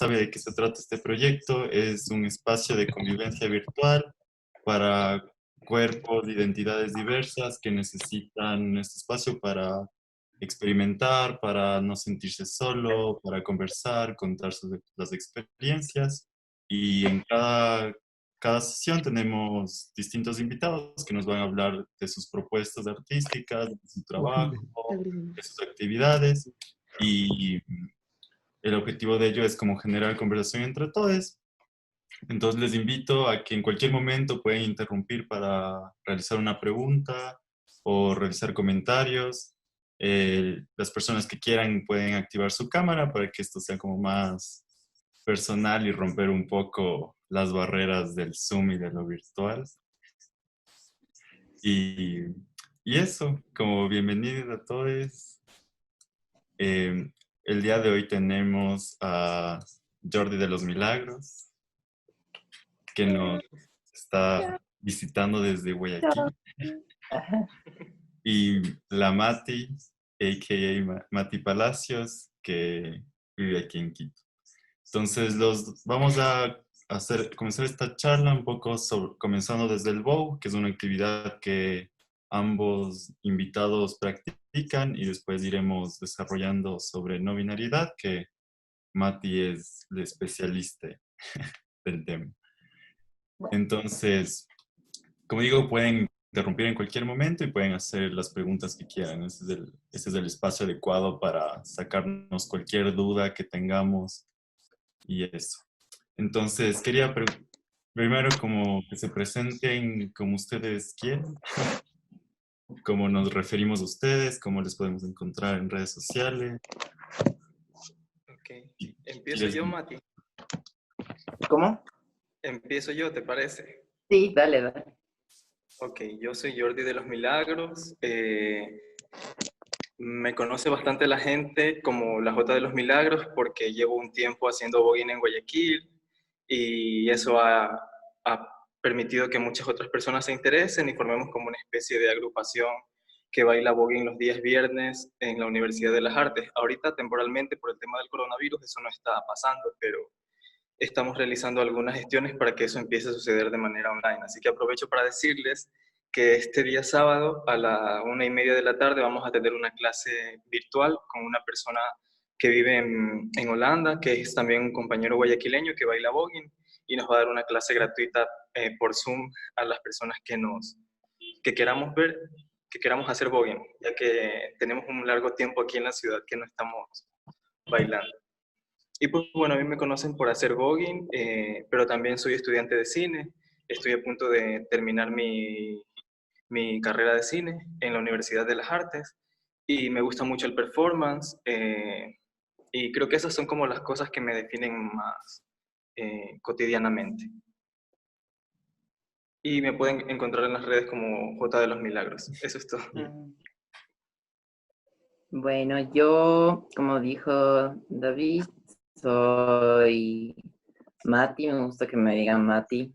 sabe de qué se trata este proyecto, es un espacio de convivencia virtual para cuerpos, identidades diversas que necesitan este espacio para experimentar, para no sentirse solo, para conversar, contar las experiencias. Y en cada sesión tenemos distintos invitados que nos van a hablar de sus propuestas artísticas, de su trabajo, de sus actividades. Y el objetivo de ello es como generar conversación entre todos. Entonces les invito a que en cualquier momento pueden interrumpir para realizar una pregunta o realizar comentarios. Las personas que quieran pueden activar su cámara para que esto sea como más personal y romper un poco las barreras del Zoom y de lo virtual. Y, y eso, como bienvenidos a todos. El día de hoy tenemos a Jordi de los Milagros, que nos está visitando desde Guayaquil, y la Mati, a.k.a. Mati Palacios, que vive aquí en Quito. Entonces, vamos a comenzar esta charla un poco comenzando desde el bow, que es una actividad que ambos invitados practican, y después iremos desarrollando sobre no binariedad, que Mati es el especialista del tema. Entonces, como digo, pueden interrumpir en cualquier momento y pueden hacer las preguntas que quieran. Este es el espacio adecuado para sacarnos cualquier duda que tengamos y eso. Entonces, quería primero como que se presenten como ustedes quieren, cómo nos referimos a ustedes, cómo les podemos encontrar en redes sociales. Ok, empiezo yo, Mati. ¿Cómo? Empiezo yo, ¿te parece? Sí, dale, dale. Ok, yo soy Jordi de los Milagros. Me conoce bastante la gente como la Jota de los Milagros porque llevo un tiempo haciendo voguing en Guayaquil y eso ha permitido que muchas otras personas se interesen y formemos como una especie de agrupación que baila voguing los días viernes en la Universidad de las Artes. Ahorita, temporalmente, por el tema del coronavirus, eso no está pasando, pero estamos realizando algunas gestiones para que eso empiece a suceder de manera online. Así que aprovecho para decirles que este día sábado a la 1:30 de la tarde vamos a tener una clase virtual con una persona que vive en Holanda, que es también un compañero guayaquileño que baila voguing y nos va a dar una clase gratuita por Zoom a las personas que queramos ver, que queramos hacer voguing, ya que tenemos un largo tiempo aquí en la ciudad que no estamos bailando. Y pues bueno, a mí me conocen por hacer voguing, pero también soy estudiante de cine. Estoy a punto de terminar mi carrera de cine en la Universidad de las Artes y me gusta mucho el performance y creo que esas son como las cosas que me definen más cotidianamente. Y me pueden encontrar en las redes como J de los Milagros. Eso es todo. Bueno, yo, como dijo David, soy Mati, me gusta que me digan Mati.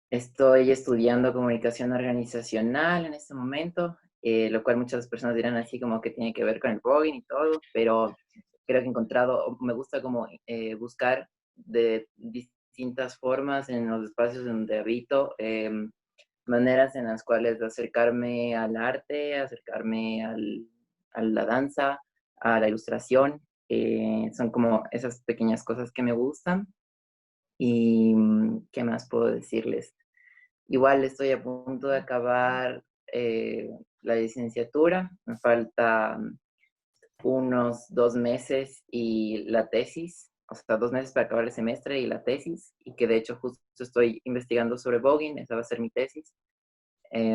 Estoy estudiando comunicación organizacional en este momento, lo cual muchas personas dirán así como que tiene que ver con el blogging y todo, pero creo que he encontrado, me gusta como buscar de distintas formas en los espacios donde habito, maneras en las cuales acercarme al arte, acercarme a la danza, a la ilustración. Son como esas pequeñas cosas que me gustan. ¿Y qué más puedo decirles? Igual estoy a punto de acabar la licenciatura, me falta unos 2 meses y la tesis, o sea, 2 meses para acabar el semestre y la tesis, y que de hecho justo estoy investigando sobre voguing, esa va a ser mi tesis. ¿Qué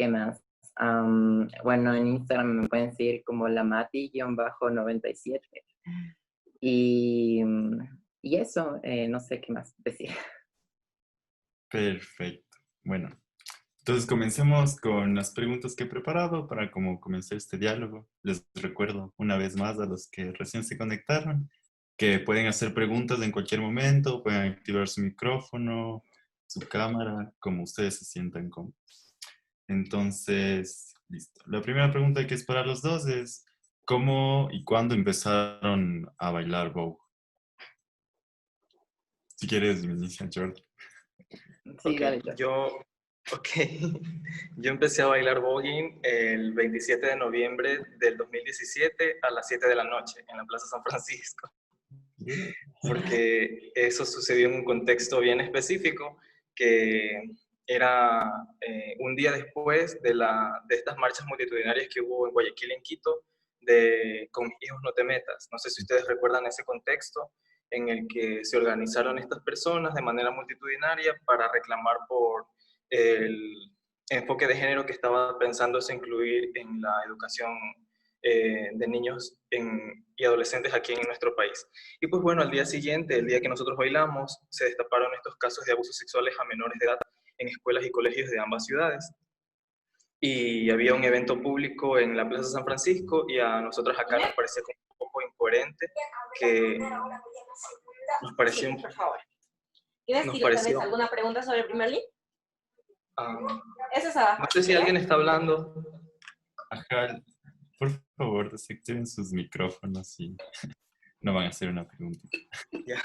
más? Bueno, en Instagram me pueden seguir como la Mati-97. Y, y eso, no sé qué más decir. Perfecto. Bueno, entonces comencemos con las preguntas que he preparado para como comenzar este diálogo. Les recuerdo una vez más a los que recién se conectaron que pueden hacer preguntas en cualquier momento, pueden activar su micrófono, su cámara, como ustedes se sientan cómodos. Entonces, listo. La primera pregunta que es para los dos es, ¿Cómo y cuándo empezaron a bailar Vogue? Si quieres, inicia, Jordi. Sí, Ok, dale, yo. ok, yo empecé a bailar voguing el 27 de noviembre del 2017 a las 7 de la noche en la Plaza San Francisco, porque eso sucedió en un contexto bien específico, que era un día después de estas marchas multitudinarias que hubo en Guayaquil y en Quito, de Con mis hijos no te metas. No sé si ustedes recuerdan ese contexto en el que se organizaron estas personas de manera multitudinaria para reclamar por el enfoque de género que estaba pensándose incluir en la educación de niños y adolescentes aquí en nuestro país. Y pues bueno, al día siguiente, el día que nosotros bailamos, se destaparon estos casos de abusos sexuales a menores de edad en escuelas y colegios de ambas ciudades. Y había un evento público en la Plaza San Francisco y a nosotros acá nos parecía como un poco incoherente que nos pareció, Sí, por favor. ¿Tienes nos tal vez pareció, alguna pregunta sobre el primer link? um, Eso es abajo. no sé si alguien está hablando. Ajá, por favor, desactiven sus micrófonos y no van a hacer una pregunta. Ya.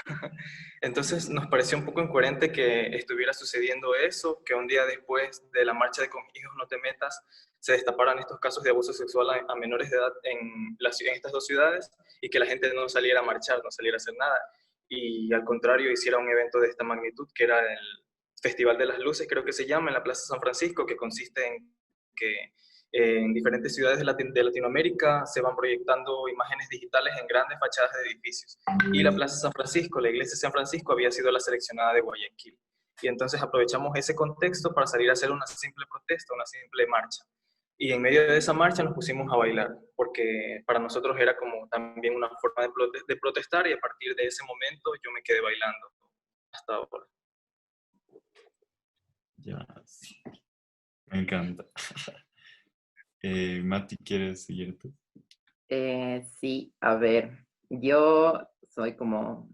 Entonces nos pareció un poco incoherente que estuviera sucediendo eso, que un día después de la marcha de Con hijos no te metas, se destaparan estos casos de abuso sexual a menores de edad en estas dos ciudades y que la gente no saliera a marchar, no saliera a hacer nada. Y al contrario, hiciera un evento de esta magnitud, que era el Festival de las Luces, creo que se llama, en la Plaza San Francisco, que consiste en que en diferentes ciudades de Latinoamérica se van proyectando imágenes digitales en grandes fachadas de edificios. Y la Plaza San Francisco, la iglesia de San Francisco, había sido la seleccionada de Guayaquil. Y entonces aprovechamos ese contexto para salir a hacer una simple protesta, una simple marcha. Y en medio de esa marcha nos pusimos a bailar, porque para nosotros era como también una forma de protestar, y a partir de ese momento yo me quedé bailando hasta ahora. Ya, sí, me encanta. Mati, ¿quieres seguir tú? Sí, a ver, yo soy como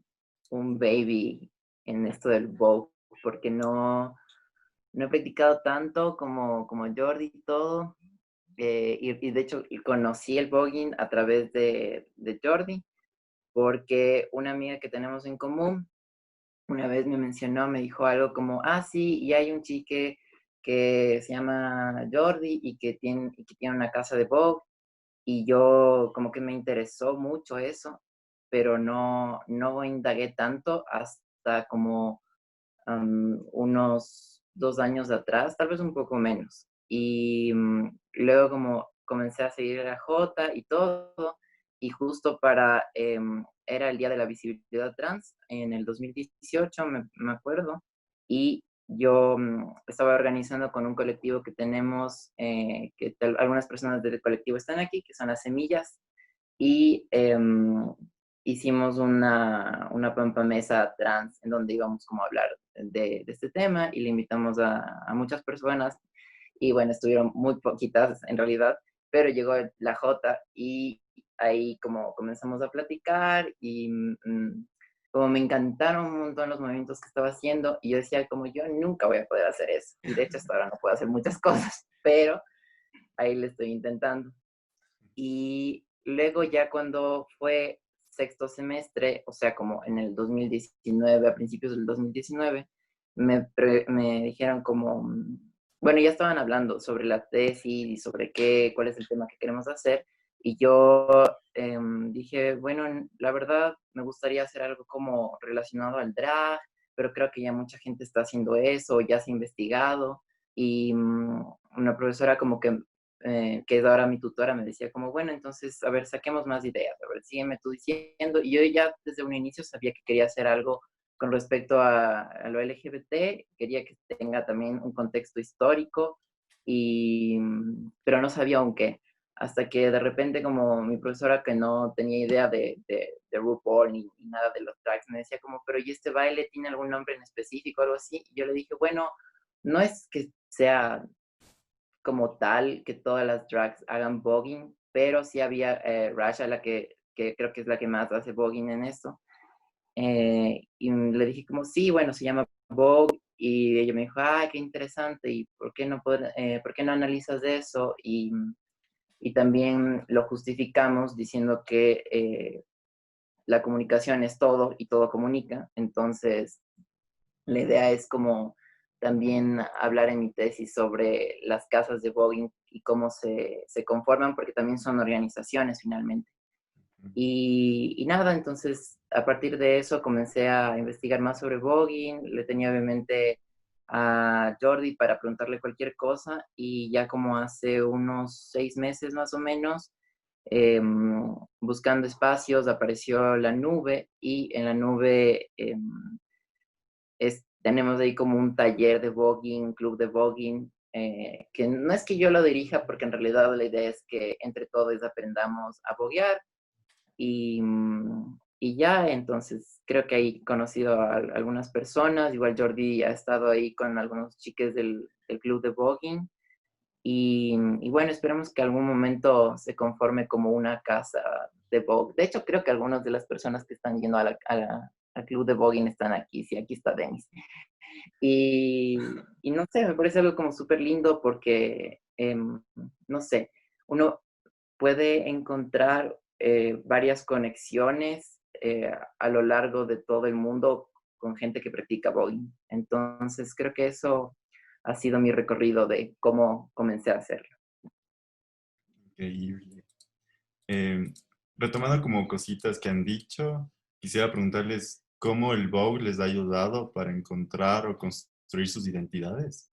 un baby en esto del Vogue, porque no he practicado tanto como Jordi y todo. Y de hecho conocí el voguing a través de Jordi, porque una amiga que tenemos en común una vez me mencionó, me dijo algo como, ah, sí, y hay un chique que se llama Jordi y que tiene una casa de Vogue, y yo como que me interesó mucho eso, pero no indagué tanto hasta como unos 2 años atrás, tal vez un poco menos. Y luego como comencé a seguir a la J y todo, y justo era el Día de la Visibilidad Trans en el 2018, me acuerdo, y yo estaba organizando con un colectivo que tenemos, algunas personas del colectivo están aquí, que son las Semillas, y hicimos una pampamesa trans en donde íbamos como a hablar de este tema y le invitamos a muchas personas y bueno, estuvieron muy poquitas en realidad, pero llegó la J y ahí como comenzamos a platicar y como me encantaron un montón los movimientos que estaba haciendo y yo decía como yo nunca voy a poder hacer eso y de hecho hasta ahora no puedo hacer muchas cosas, pero ahí le estoy intentando. Y luego ya cuando fue sexto semestre, o sea, como en el 2019, a principios del 2019, me dijeron como, bueno, ya estaban hablando sobre la tesis y sobre cuál es el tema que queremos hacer. Y yo dije, bueno, la verdad me gustaría hacer algo como relacionado al drag, pero creo que ya mucha gente está haciendo eso, ya se ha investigado. Y una profesora como que es ahora mi tutora, me decía como, bueno, entonces, a ver, saquemos más ideas, a ver, sígueme tú diciendo. Y yo ya desde un inicio sabía que quería hacer algo con respecto a lo LGBT, quería que tenga también un contexto histórico, pero no sabía aún qué. Hasta que de repente como mi profesora que no tenía idea de RuPaul ni nada de los drags, me decía como, pero ¿y este baile tiene algún nombre en específico o algo así? Y yo le dije, bueno, no es que sea como tal que todas las drags hagan voguing, pero sí había Rasha, que creo que es la que más hace voguing en esto. Y le dije como, sí, bueno, se llama Vogue, y ella me dijo, ay, qué interesante, ¿y por qué no analizas de eso? y también lo justificamos diciendo que la comunicación es todo y todo comunica. Entonces, la idea es como también hablar en mi tesis sobre las casas de voguing y cómo se conforman, porque también son organizaciones finalmente. Y nada, entonces a partir de eso comencé a investigar más sobre voguing, le tenía obviamente a Jordi para preguntarle cualquier cosa y ya como hace unos 6 meses más o menos, buscando espacios apareció la nube y en la nube tenemos ahí como un taller de voguing, club de voguing, que no es que yo lo dirija porque en realidad la idea es que entre todos aprendamos a voguear y ya, entonces creo que ahí he conocido a algunas personas, igual Jordi ha estado ahí con algunos chiques del club de voguing y bueno, esperemos que algún momento se conforme como una casa de vogue. De hecho, creo que algunas de las personas que están yendo al club de voguing están aquí, sí, aquí está Denis. Y no sé, me parece algo como súper lindo porque, no sé, uno puede encontrar varias conexiones a lo largo de todo el mundo con gente que practica voguing. Entonces, creo que eso ha sido mi recorrido de cómo comencé a hacerlo. Increíble. Retomando como cositas que han dicho, quisiera preguntarles cómo el Vogue les ha ayudado para encontrar o construir sus identidades.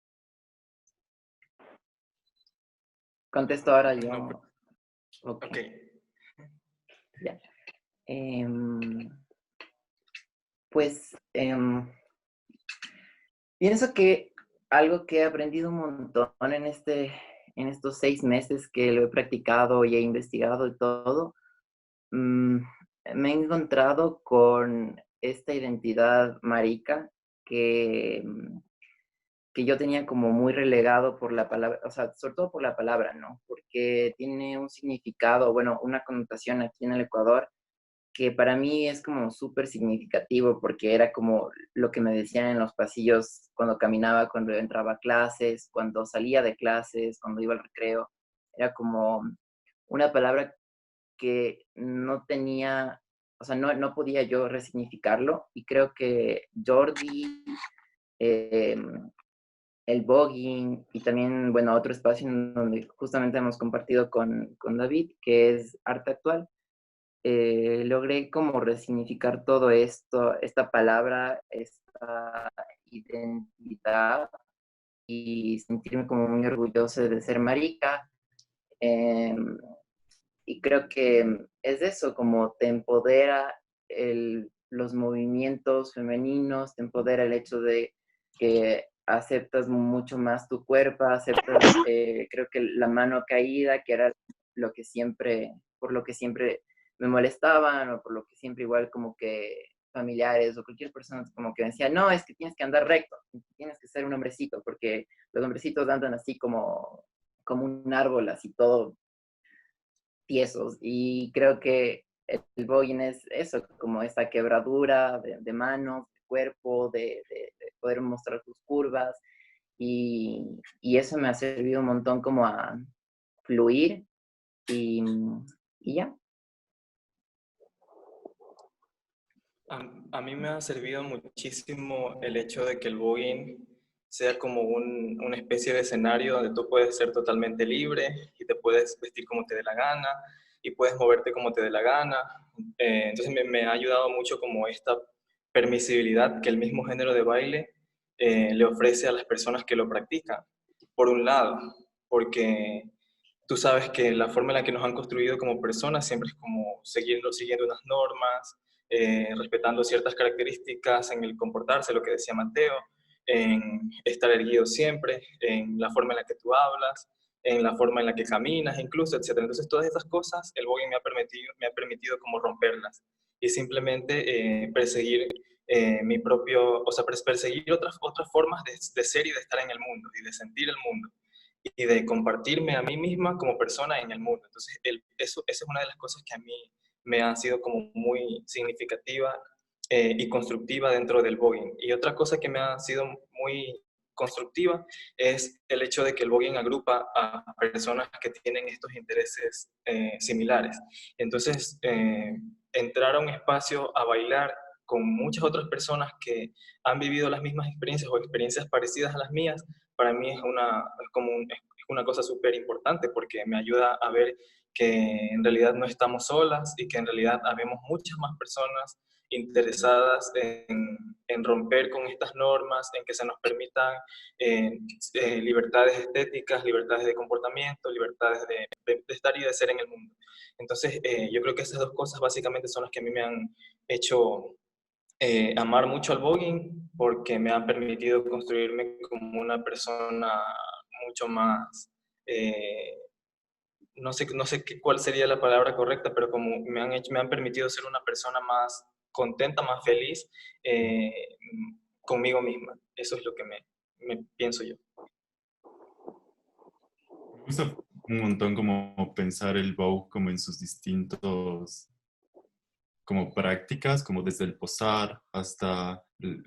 Contesto ahora yo. No, Ok, ok. ya. Pues pienso que algo que he aprendido un montón en estos 6 meses que lo he practicado y he investigado y todo, mm, me he encontrado con esta identidad marica que, que yo tenía como muy relegado por la palabra, o sea, sobre todo por la palabra, ¿no? Porque tiene un significado, bueno, una connotación aquí en el Ecuador que para mí es como súper significativo porque era como lo que me decían en los pasillos cuando caminaba, cuando entraba a clases, cuando salía de clases, cuando iba al recreo. Era como una palabra que no tenía, o sea, no podía yo resignificarlo y creo que Jordi, eh, el voguing y también, bueno, otro espacio en donde justamente hemos compartido con David, que es arte actual, logré como resignificar todo esto, esta palabra, esta identidad y sentirme como muy orgulloso de ser marica. Eh, y creo que es eso, como te empodera los movimientos femeninos, te empodera el hecho de que aceptas mucho más tu cuerpo, aceptas, creo que la mano caída, que era lo que siempre, por lo que siempre me molestaban o por lo que siempre igual como que familiares o cualquier persona como que decía, no, es que tienes que andar recto, tienes que ser un hombrecito, porque los hombrecitos andan así como un árbol, así todo tiesos. Y creo que el voguing es eso, como esta quebradura de manos, de cuerpo, de poder mostrar tus curvas. Y eso me ha servido un montón como a fluir y ya. A mí me ha servido muchísimo el hecho de que el voguing sea como una especie de escenario donde tú puedes ser totalmente libre y te puedes vestir como te dé la gana y puedes moverte como te dé la gana. Entonces me ha ayudado mucho como esta permisibilidad que el mismo género de baile le ofrece a las personas que lo practican. Por un lado, porque tú sabes que la forma en la que nos han construido como personas siempre es como siguiendo unas normas, respetando ciertas características en el comportarse, lo que decía Mateo, en estar erguido siempre, en la forma en la que tú hablas, en la forma en la que caminas, incluso, etcétera. Entonces, todas estas cosas, el voguing me ha permitido como romperlas y simplemente perseguir mi propio, o sea, perseguir otras formas de ser y de estar en el mundo y de sentir el mundo y de compartirme a mí misma como persona en el mundo. Entonces, esa es una de las cosas que a mí me ha sido como muy significativa y constructiva dentro del voguing. Y otra cosa que me ha sido muy constructiva es el hecho de que el voguing agrupa a personas que tienen estos intereses similares. Entonces, entrar a un espacio a bailar con muchas otras personas que han vivido las mismas experiencias o experiencias parecidas a las mías, para mí es una cosa súper importante porque me ayuda a ver que en realidad no estamos solas y que en realidad habemos muchas más personas interesadas en romper con estas normas, en que se nos permitan libertades estéticas, libertades de comportamiento, libertades de estar y de ser en el mundo. Entonces, yo creo que esas dos cosas básicamente son las que a mí me han hecho amar mucho al voguing, porque me han permitido construirme como una persona mucho más, no sé cuál sería la palabra correcta, pero como me han permitido ser una persona más contenta, más feliz eh, conmigo misma. Eso es lo que me pienso yo. Me gusta un montón como pensar el Vogue como en sus distintos como prácticas, como desde el posar hasta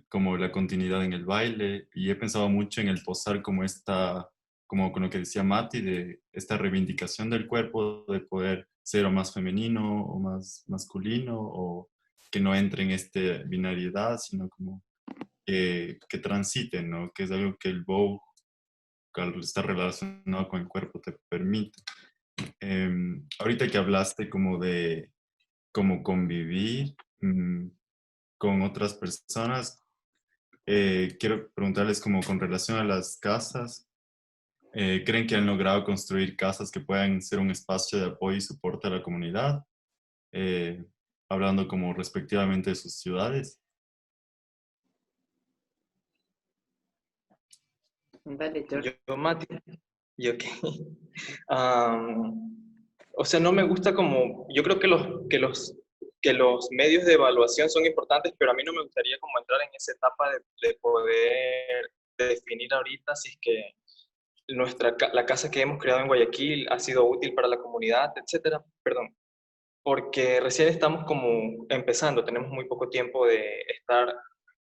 como la continuidad en el baile. Y he pensado mucho en el posar como esta, como con lo que decía Mati, de esta reivindicación del cuerpo, de poder ser o más femenino o más masculino, o que no entre en esta binariedad, sino como que transiten, ¿no? Que es algo que el Vogue, al estar relacionado con el cuerpo, te permite. Ahorita que hablaste como de cómo convivir con otras personas, quiero preguntarles como con relación a las casas, ¿creen que han logrado construir casas que puedan ser un espacio de apoyo y soporte a la comunidad? Eh, Hablando como respectivamente de sus ciudades. Dale, George. Yo, Mati, yo qué. O sea, no me gusta como, yo creo que que los medios de evaluación son importantes, pero a mí no me gustaría como entrar en esa etapa de poder definir ahorita si es que la casa que hemos creado en Guayaquil ha sido útil para la comunidad, etcétera. Perdón, porque recién estamos como empezando, tenemos muy poco tiempo de estar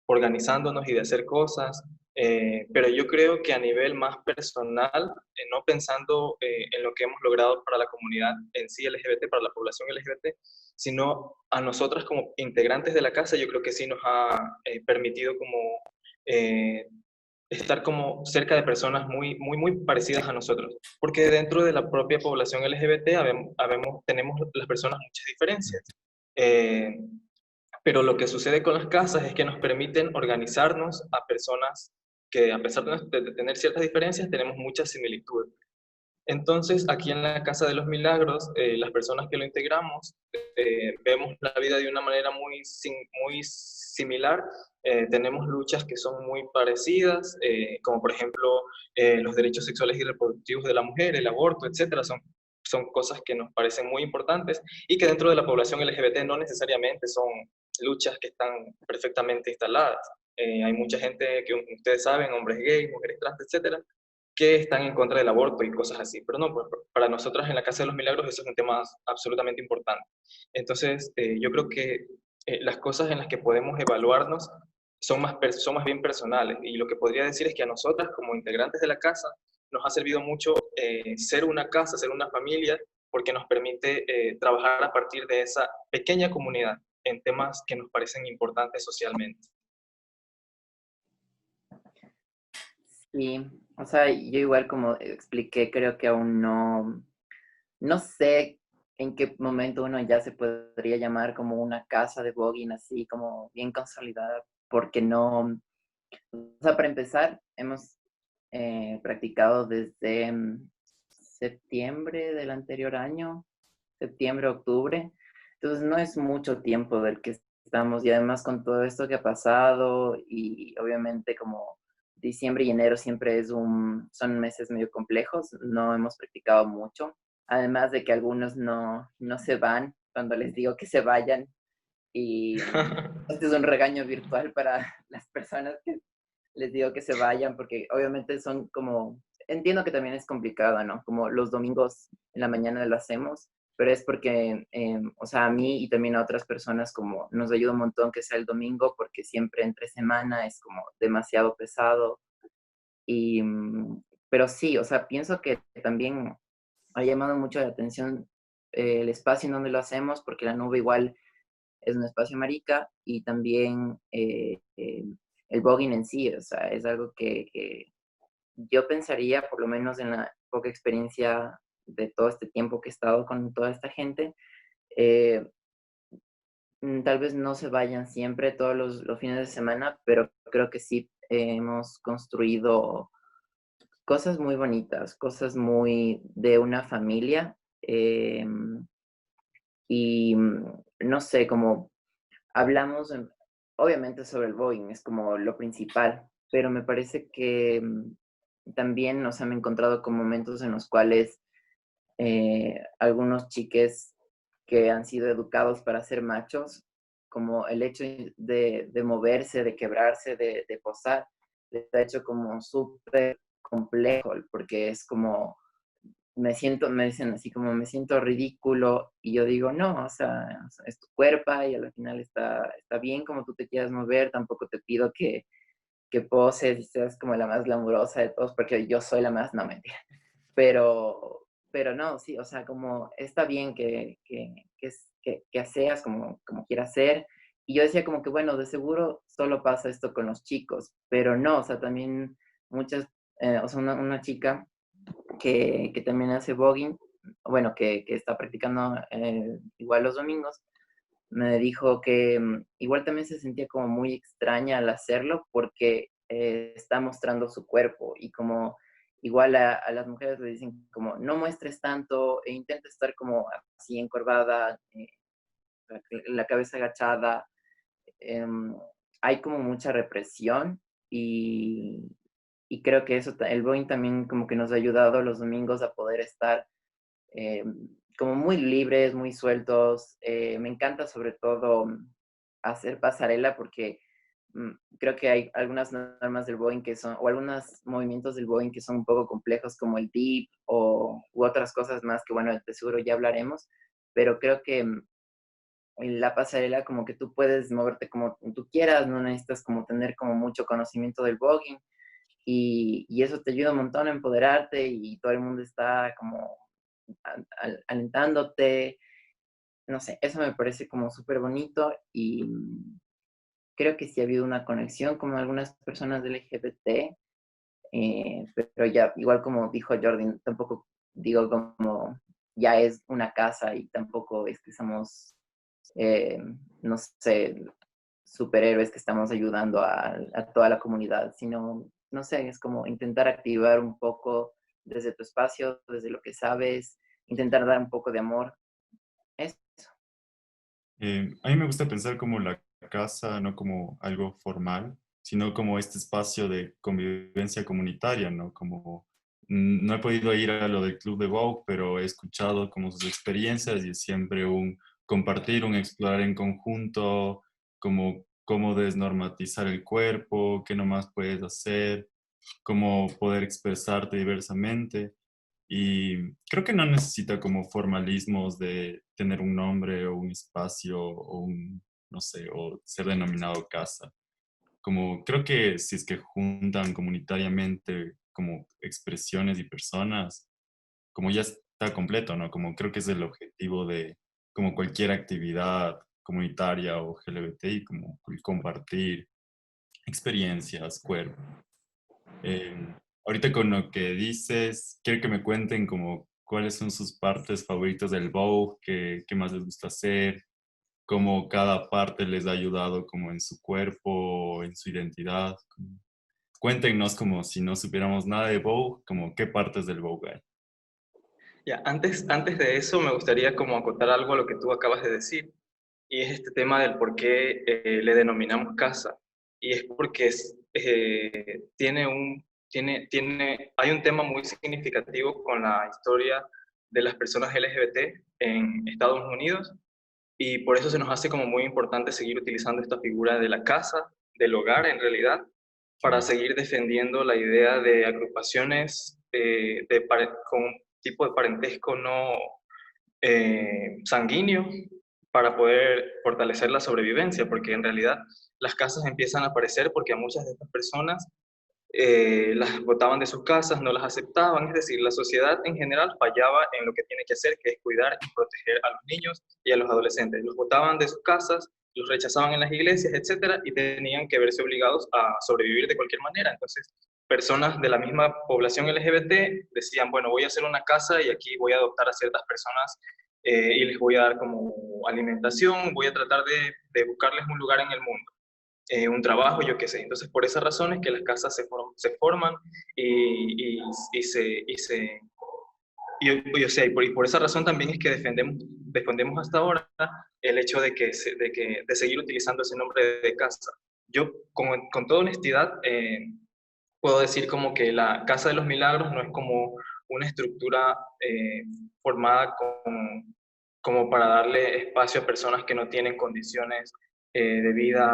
organizándonos y de hacer cosas, pero yo creo que a nivel más personal, no pensando en lo que hemos logrado para la comunidad en sí LGBT, para la población LGBT, sino a nosotras como integrantes de la casa, yo creo que sí nos ha permitido como eh, estar como cerca de personas muy parecidas a nosotros, porque dentro de la propia población LGBT tenemos las personas muchas diferencias. Eh, pero lo que sucede con las casas es que nos permiten organizarnos a personas que a pesar de tener ciertas diferencias, tenemos muchas similitudes. Entonces, aquí en la Casa de los Milagros, las personas que lo integramos vemos la vida de una manera muy similar. Tenemos luchas que son muy parecidas, como por ejemplo los derechos sexuales y reproductivos de la mujer, el aborto, etcétera. Son cosas que nos parecen muy importantes y que dentro de la población LGBT no necesariamente son luchas que están perfectamente instaladas. Hay mucha gente que ustedes saben, hombres gays, mujeres trans, etcétera, que están en contra del aborto y cosas así. Pero no, pues, para nosotras en la Casa de los Milagros eso es un tema absolutamente importante. Entonces, yo creo que las cosas en las que podemos evaluarnos son más bien personales. Y lo que podría decir es que a nosotras, como integrantes de la casa, nos ha servido mucho ser una casa, ser una familia, porque nos permite trabajar a partir de esa pequeña comunidad en temas que nos parecen importantes socialmente. Sí, o sea, yo igual como expliqué, creo que aún no sé en qué momento uno ya se podría llamar como una casa de voguing así como bien consolidada, porque no, o sea, para empezar, hemos practicado desde septiembre del anterior año, septiembre, octubre, entonces no es mucho tiempo del que estamos y además con todo esto que ha pasado y obviamente como diciembre y enero siempre son meses medio complejos, no hemos practicado mucho, además de que algunos no se van cuando les digo que se vayan y este es un regaño virtual para las personas que les digo que se vayan porque obviamente son como, entiendo que también es complicado, ¿no? Como los domingos en la mañana lo hacemos, pero es porque, o sea, a mí y también a otras personas como nos ayuda un montón que sea el domingo porque siempre entre semana es como demasiado pesado Y, pero sí, o sea, pienso que también ha llamado mucho la atención el espacio en donde lo hacemos, porque la nube igual es un espacio marica y también el voguing en sí, o sea, es algo que yo pensaría, por lo menos en la poca experiencia de todo este tiempo que he estado con toda esta gente, eh, tal vez no se vayan siempre todos los fines de semana, pero creo que sí hemos construido cosas muy bonitas, cosas muy de una familia. Y no sé, como hablamos obviamente sobre el Boeing, es como lo principal, pero me parece que también, o sea, me he encontrado con momentos en los cuales algunos chiques que han sido educados para ser machos, como el hecho de moverse, de quebrarse, de posar, les ha hecho como súper complejo, porque es como, me dicen así como, me siento ridículo, y yo digo, no, o sea, es tu cuerpo y al final está bien como tú te quieras mover, tampoco te pido que poses y seas como la más glamurosa de todos, porque yo soy la más, no, mentira. Pero no, sí, o sea, como está bien que seas como quieras ser. Y yo decía como que, bueno, de seguro solo pasa esto con los chicos, pero no, o sea, también muchas, o sea, una chica que también hace voguing, bueno, que está practicando igual los domingos, me dijo que igual también se sentía como muy extraña al hacerlo porque está mostrando su cuerpo y como igual a las mujeres le dicen como no muestres tanto e intenta estar como así encorvada, la cabeza agachada. em, Hay como mucha represión y, y creo que eso, el Boeing también como que nos ha ayudado los domingos a poder estar eh, como muy libres, muy sueltos. Me encanta sobre todo hacer pasarela porque creo que hay algunas normas del Boeing que son, o algunos movimientos del Boeing que son un poco complejos como el dip u otras cosas más que bueno, de seguro ya hablaremos, pero creo que en la pasarela como que tú puedes moverte como tú quieras, no necesitas como tener como mucho conocimiento del voguing y eso te ayuda un montón a empoderarte y todo el mundo está como alentándote, no sé, eso me parece como súper bonito y creo que sí ha habido una conexión con algunas personas del LGBT, pero ya, igual como dijo Jordi, tampoco digo como ya es una casa y tampoco es que somos, eh, no sé, superhéroes que estamos ayudando a toda la comunidad, sino, no sé, es como intentar activar un poco desde tu espacio, desde lo que sabes, intentar dar un poco de amor. Eso. A mí me gusta pensar como la casa, no como algo formal, sino como este espacio de convivencia comunitaria, ¿no? Como no he podido ir a lo del Club de Vogue, pero he escuchado como sus experiencias y es siempre un compartir, un explorar en conjunto, como cómo desnormatizar el cuerpo, qué nomás puedes hacer, cómo poder expresarte diversamente. Y creo que no necesita como formalismos de tener un nombre o un espacio o un, no sé, o ser denominado casa. Como creo que si es que juntan comunitariamente como expresiones y personas, como ya está completo, ¿no? Como creo que es el objetivo de como cualquier actividad comunitaria o LGBTI, como el compartir experiencias, cuerpo. Ahorita con lo que dices, quiero que me cuenten como cuáles son sus partes favoritas del Vogue, qué más les gusta hacer, cómo cada parte les ha ayudado como en su cuerpo, en su identidad. Cuéntenos como si no supiéramos nada de Vogue, como qué partes del Vogue hay. Ya, antes de eso me gustaría como acotar algo a lo que tú acabas de decir, y es este tema del por qué le denominamos casa. Y es porque hay un tema muy significativo con la historia de las personas LGBT en Estados Unidos, y por eso se nos hace como muy importante seguir utilizando esta figura de la casa, del hogar en realidad, para Claro. seguir defendiendo la idea de agrupaciones con un tipo de parentesco no sanguíneo para poder fortalecer la sobrevivencia, porque en realidad las casas empiezan a aparecer porque a muchas de estas personas las botaban de sus casas, no las aceptaban, es decir, la sociedad en general fallaba en lo que tiene que hacer, que es cuidar y proteger a los niños y a los adolescentes. Los botaban de sus casas, los rechazaban en las iglesias, etcétera, y tenían que verse obligados a sobrevivir de cualquier manera. Entonces, personas de la misma población LGBT decían, bueno, voy a hacer una casa y aquí voy a adoptar a ciertas personas y les voy a dar como alimentación, voy a tratar de buscarles un lugar en el mundo, un trabajo, yo qué sé. Entonces, por esas razones que las casas se forman y se o sea, y por esa razón también es que defendemos hasta ahora el hecho de seguir utilizando ese nombre de casa. Yo, con toda honestidad, puedo decir como que la Casa de los Milagros no es como una estructura formada como para darle espacio a personas que no tienen condiciones de vida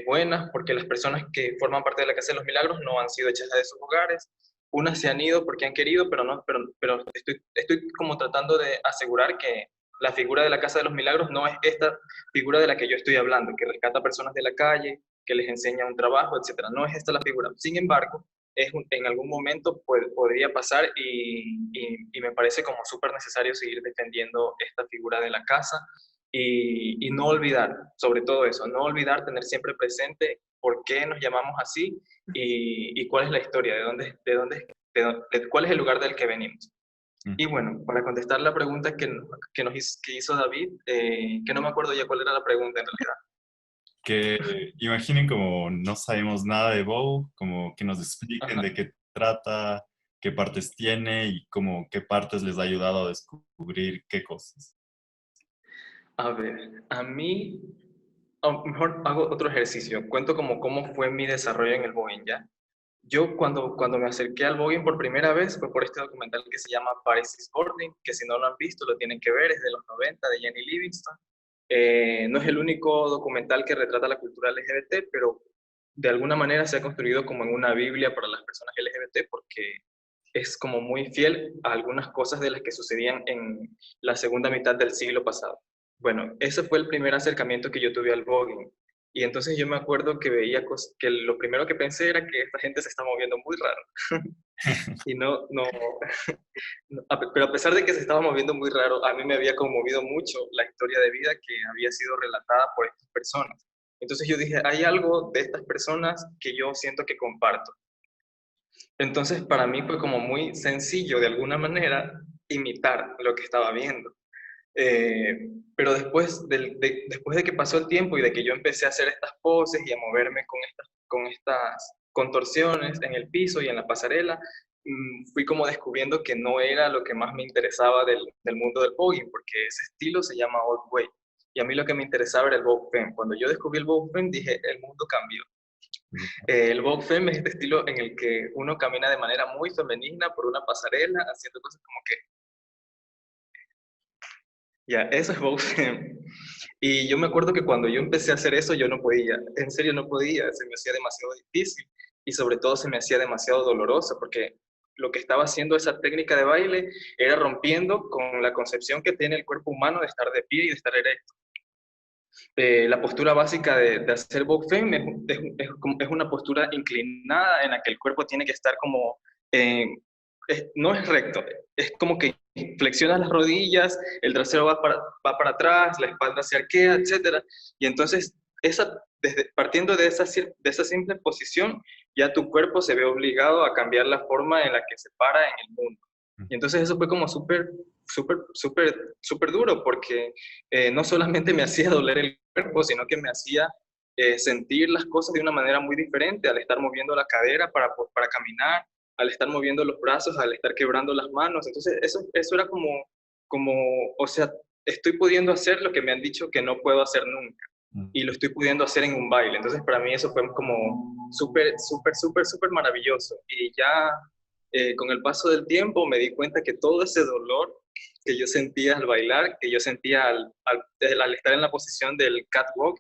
buenas, porque las personas que forman parte de la Casa de los Milagros no han sido echadas de sus hogares. Unas se han ido porque han querido, pero estoy como tratando de asegurar que la figura de la Casa de los Milagros no es esta figura de la que yo estoy hablando, que rescata personas de la calle, que les enseña un trabajo, etcétera. No es esta la figura. Sin embargo, en algún momento podría pasar y me parece como súper necesario seguir defendiendo esta figura de la casa y no olvidar, sobre todo eso, no olvidar tener siempre presente por qué nos llamamos así y cuál es la historia, cuál es el lugar del que venimos. Y bueno, para contestar la pregunta que hizo David, que no me acuerdo ya cuál era la pregunta en realidad. Que imaginen como no sabemos nada de Bow, como que nos expliquen Ajá. de qué trata, qué partes tiene y como qué partes les ha ayudado a descubrir qué cosas. A ver, a mí, mejor hago otro ejercicio. Cuento como cómo fue mi desarrollo en el Boeing, ¿ya? Yo cuando me acerqué al Boeing por primera vez fue por este documental que se llama Paris is Burning, que si no lo han visto lo tienen que ver, es de los 90 de Jenny Livingston. No es el único documental que retrata la cultura LGBT, pero de alguna manera se ha construido como en una Biblia para las personas LGBT porque es como muy fiel a algunas cosas de las que sucedían en la segunda mitad del siglo pasado. Bueno, ese fue el primer acercamiento que yo tuve al voguing. Y entonces yo me acuerdo que veía que lo primero que pensé era que esta gente se está moviendo muy raro. Y pero a pesar de que se estaba moviendo muy raro, a mí me había conmovido mucho la historia de vida que había sido relatada por estas personas. Entonces yo dije, hay algo de estas personas que yo siento que comparto. Entonces para mí fue como muy sencillo de alguna manera imitar lo que estaba viendo. Pero después de que pasó el tiempo y de que yo empecé a hacer estas poses y a moverme con estas contorsiones en el piso y en la pasarela, fui como descubriendo que no era lo que más me interesaba del mundo del voguing, porque ese estilo se llama old way. Y a mí lo que me interesaba era el vogue femme. Cuando yo descubrí el vogue femme, dije, el mundo cambió. El vogue femme es este estilo en el que uno camina de manera muy femenina por una pasarela, haciendo cosas como que ya, eso es Vogue Femme. Y yo me acuerdo que cuando yo empecé a hacer eso, yo no podía, en serio no podía, se me hacía demasiado difícil y sobre todo se me hacía demasiado doloroso porque lo que estaba haciendo esa técnica de baile era rompiendo con la concepción que tiene el cuerpo humano de estar de pie y de estar erecto. La postura básica de hacer Vogue Femme es una postura inclinada en la que el cuerpo tiene que estar como, no es recto, es como que flexionas las rodillas, el trasero va para atrás, la espalda se arquea, etc. Y entonces, partiendo de esa simple posición, ya tu cuerpo se ve obligado a cambiar la forma en la que se para en el mundo. Y entonces eso fue como súper, súper, súper, súper duro porque no solamente me hacía doler el cuerpo, sino que me hacía sentir las cosas de una manera muy diferente al estar moviendo la cadera para caminar, al estar moviendo los brazos, al estar quebrando las manos. Entonces eso era como, o sea, estoy pudiendo hacer lo que me han dicho que no puedo hacer nunca. Y lo estoy pudiendo hacer en un baile. Entonces para mí eso fue como súper, súper, súper, súper maravilloso. Y ya con el paso del tiempo me di cuenta que todo ese dolor que yo sentía al bailar, que yo sentía al estar en la posición del catwalk,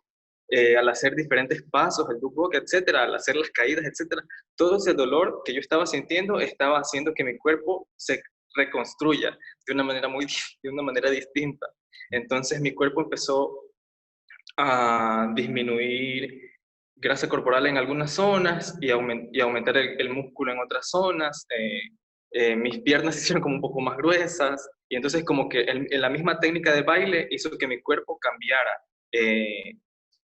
al hacer diferentes pasos, el bootwalk, etcétera, al hacer las caídas, etcétera, todo ese dolor que yo estaba sintiendo estaba haciendo que mi cuerpo se reconstruya de una manera distinta. Entonces mi cuerpo empezó a disminuir grasa corporal en algunas zonas y aumentar el músculo en otras zonas. Mis piernas se hicieron como un poco más gruesas y entonces como que en la misma técnica de baile hizo que mi cuerpo cambiara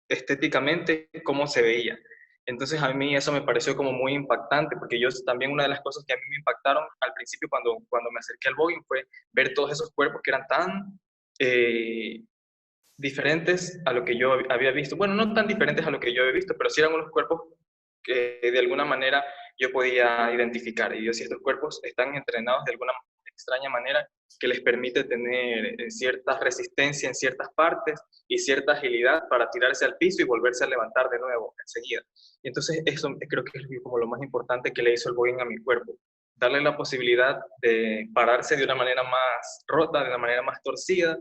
estéticamente cómo se veía. Entonces a mí eso me pareció como muy impactante, porque yo también una de las cosas que a mí me impactaron al principio cuando me acerqué al voguing fue ver todos esos cuerpos que eran tan diferentes a lo que yo había visto. Bueno, no tan diferentes a lo que yo había visto, pero sí eran unos cuerpos que de alguna manera yo podía identificar. Y yo, si estos cuerpos están entrenados de alguna extraña manera que les permite tener cierta resistencia en ciertas partes y cierta agilidad para tirarse al piso y volverse a levantar de nuevo enseguida. Y entonces eso creo que es como lo más importante que le hizo el voguing a mi cuerpo. Darle la posibilidad de pararse de una manera más rota, de una manera más torcida,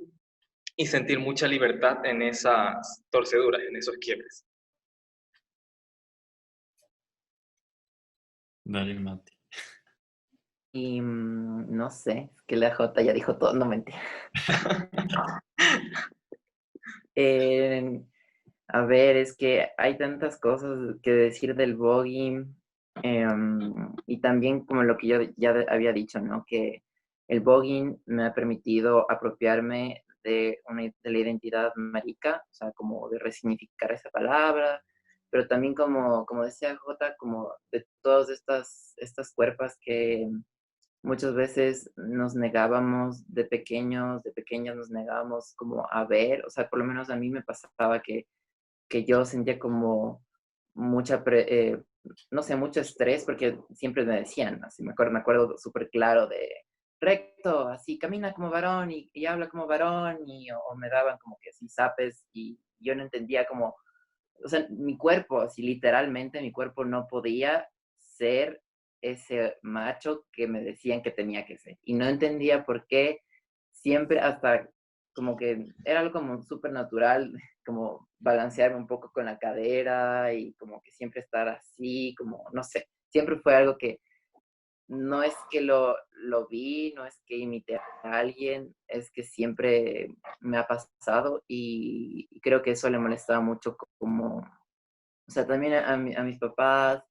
y sentir mucha libertad en esas torceduras, en esos quiebres. Dale, Mati. Y no sé, es que la J ya dijo todo, no mentira. Eh, a ver, es que hay tantas cosas que decir del voguing, y también como lo que yo ya había dicho, ¿no? Que el voguing me ha permitido apropiarme de la identidad marica, o sea, como de resignificar esa palabra, pero también como decía Jota, como de todas estas cuerpas que muchas veces nos negábamos de pequeños nos negábamos como a ver, o sea, por lo menos a mí me pasaba que yo sentía como mucha, no sé, mucho estrés, porque siempre me decían, así me acuerdo súper claro de recto, así camina como varón y habla como varón, o me daban como que así zapes y yo no entendía como, o sea, mi cuerpo, así literalmente, mi cuerpo no podía ser ese macho que me decían que tenía que ser. Y no entendía por qué siempre hasta como que era algo como súper natural, como balancearme un poco con la cadera y como que siempre estar así, como, no sé, siempre fue algo que no es que lo vi, no es que imité a alguien, es que siempre me ha pasado y creo que eso le molestaba mucho como, o sea, también a mis papás,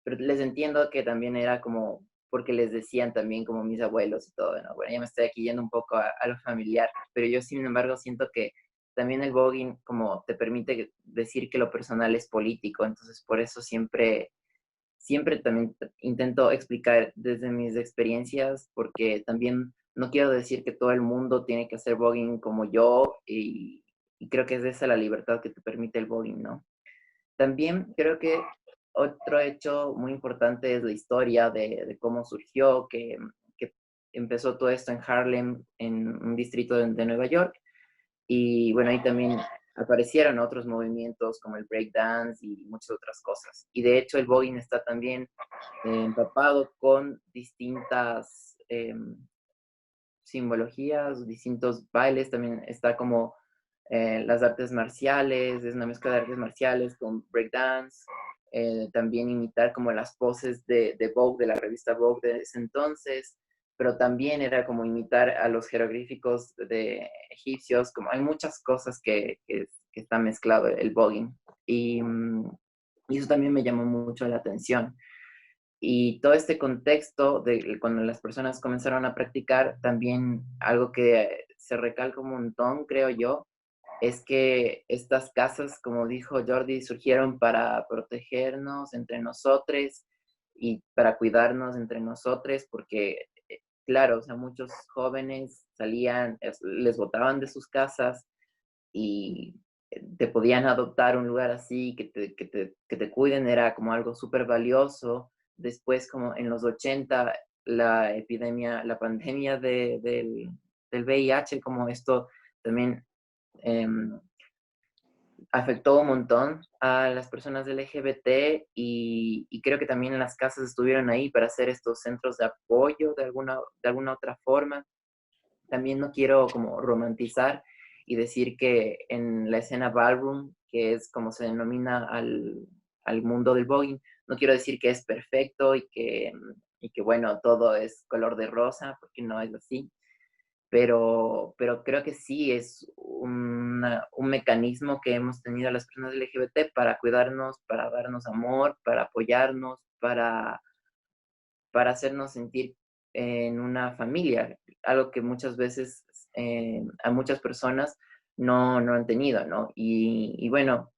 pero les entiendo que también era como porque les decían también como mis abuelos y todo, ¿no? Bueno, ya me estoy aquí yendo un poco a lo familiar, pero yo sin embargo siento que también el voguing como te permite decir que lo personal es político, entonces por eso siempre también intento explicar desde mis experiencias, porque también no quiero decir que todo el mundo tiene que hacer voguing como yo, y creo que es esa la libertad que te permite el voguing, ¿no? También creo que otro hecho muy importante es la historia de cómo surgió, que empezó todo esto en Harlem, en un distrito de Nueva York, y bueno, ahí también aparecieron otros movimientos como el breakdance y muchas otras cosas. Y de hecho el voguing está también empapado con distintas simbologías, distintos bailes, también está como las artes marciales, es una mezcla de artes marciales con breakdance, también imitar como las poses de Vogue, de la revista Vogue de ese entonces, pero también era como imitar a los jeroglíficos de egipcios, como hay muchas cosas que está mezclado el voguing. Y eso también me llamó mucho la atención. Y todo este contexto de cuando las personas comenzaron a practicar, también algo que se recalca un montón, creo yo, es que estas casas, como dijo Jordi, surgieron para protegernos entre nosotros y para cuidarnos entre nosotros, porque, claro, o sea, muchos jóvenes salían, les botaban de sus casas y te podían adoptar un lugar así, que te cuiden, era como algo súper valioso. Después, como en los 80 la pandemia del VIH, como esto también em, afectó un montón a las personas LGBT y creo que también las casas estuvieron ahí para hacer estos centros de apoyo de alguna otra forma. También no quiero como romantizar y decir que en la escena ballroom, que es como se denomina al mundo del voguing, no quiero decir que es perfecto y que bueno, todo es color de rosa, porque no es así. pero creo que sí es un mecanismo que hemos tenido las personas LGBT para cuidarnos, para darnos amor, para apoyarnos, para hacernos sentir en una familia, algo que muchas veces a muchas personas no han tenido, ¿no? Y bueno,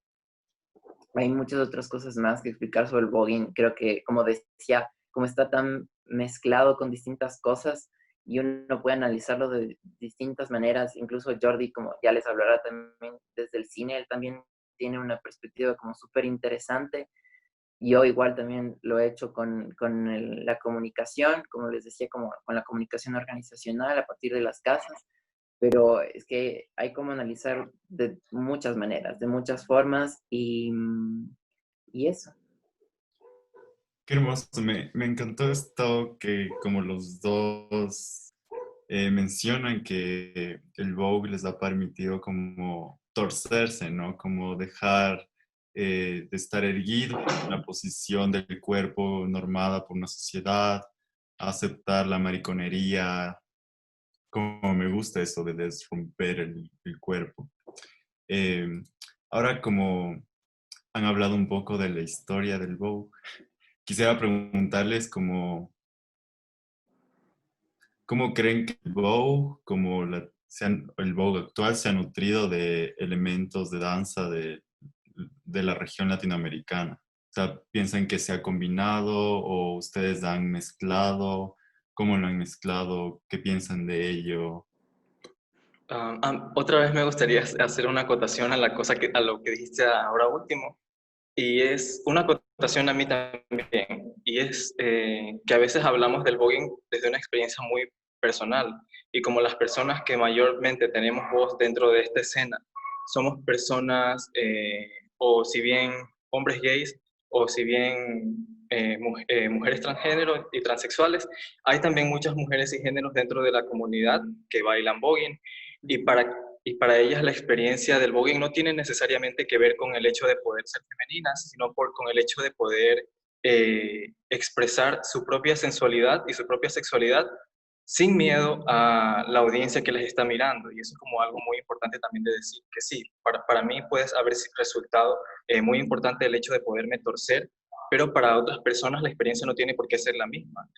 hay muchas otras cosas más que explicar sobre el voguing. Creo que, como decía, como está tan mezclado con distintas cosas y uno puede analizarlo de distintas maneras, incluso Jordi, como ya les hablará también desde el cine, él también tiene una perspectiva como súper interesante. Yo igual también lo he hecho con la comunicación, como les decía, como con la comunicación organizacional a partir de las casas, pero es que hay como analizar de muchas maneras, de muchas formas y eso. Qué hermoso, me encantó esto que como los dos mencionan que el Vogue les ha permitido como torcerse, ¿no? Como dejar de estar erguido en una posición del cuerpo normada por una sociedad, aceptar la mariconería, como me gusta eso de desromper el cuerpo. Eh, Ahora como han hablado un poco de la historia del Vogue, quisiera preguntarles cómo creen que el Vogue, el Vogue actual se ha nutrido de elementos de danza de la región latinoamericana. O sea, ¿piensan que se ha combinado o ustedes han mezclado? ¿Cómo lo han mezclado? ¿Qué piensan de ello? Otra vez me gustaría hacer una acotación a a lo que dijiste ahora último, y es una acotación a mí también, y es que a veces hablamos del voguing desde una experiencia muy personal, y como las personas que mayormente tenemos voz dentro de esta escena, somos personas, o si bien hombres gays, o si bien mujeres transgénero y transexuales, hay también muchas mujeres y géneros dentro de la comunidad que bailan voguing, y para ellas la experiencia del voguing no tiene necesariamente que ver con el hecho de poder ser femeninas, sino con el hecho de poder expresar su propia sensualidad y su propia sexualidad sin miedo a la audiencia que les está mirando. Y eso es como algo muy importante también de decir, que sí, para mí puede haber resultado muy importante el hecho de poderme torcer, pero para otras personas la experiencia no tiene por qué ser la misma.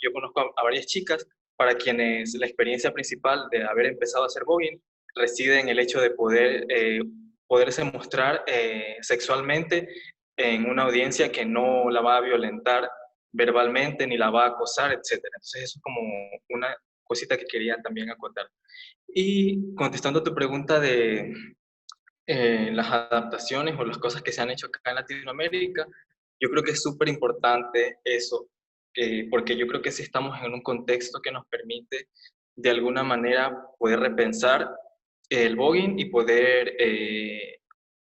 Yo conozco a varias chicas para quienes la experiencia principal de haber empezado a hacer voguing reside en el hecho de poderse mostrar sexualmente en una audiencia que no la va a violentar verbalmente ni la va a acosar, etcétera. Entonces eso es como una cosita que quería también acotar. Y contestando a tu pregunta de las adaptaciones o las cosas que se han hecho acá en Latinoamérica, yo creo que es súper importante eso, porque yo creo que sí estamos en un contexto que nos permite de alguna manera poder repensar el voguing y poder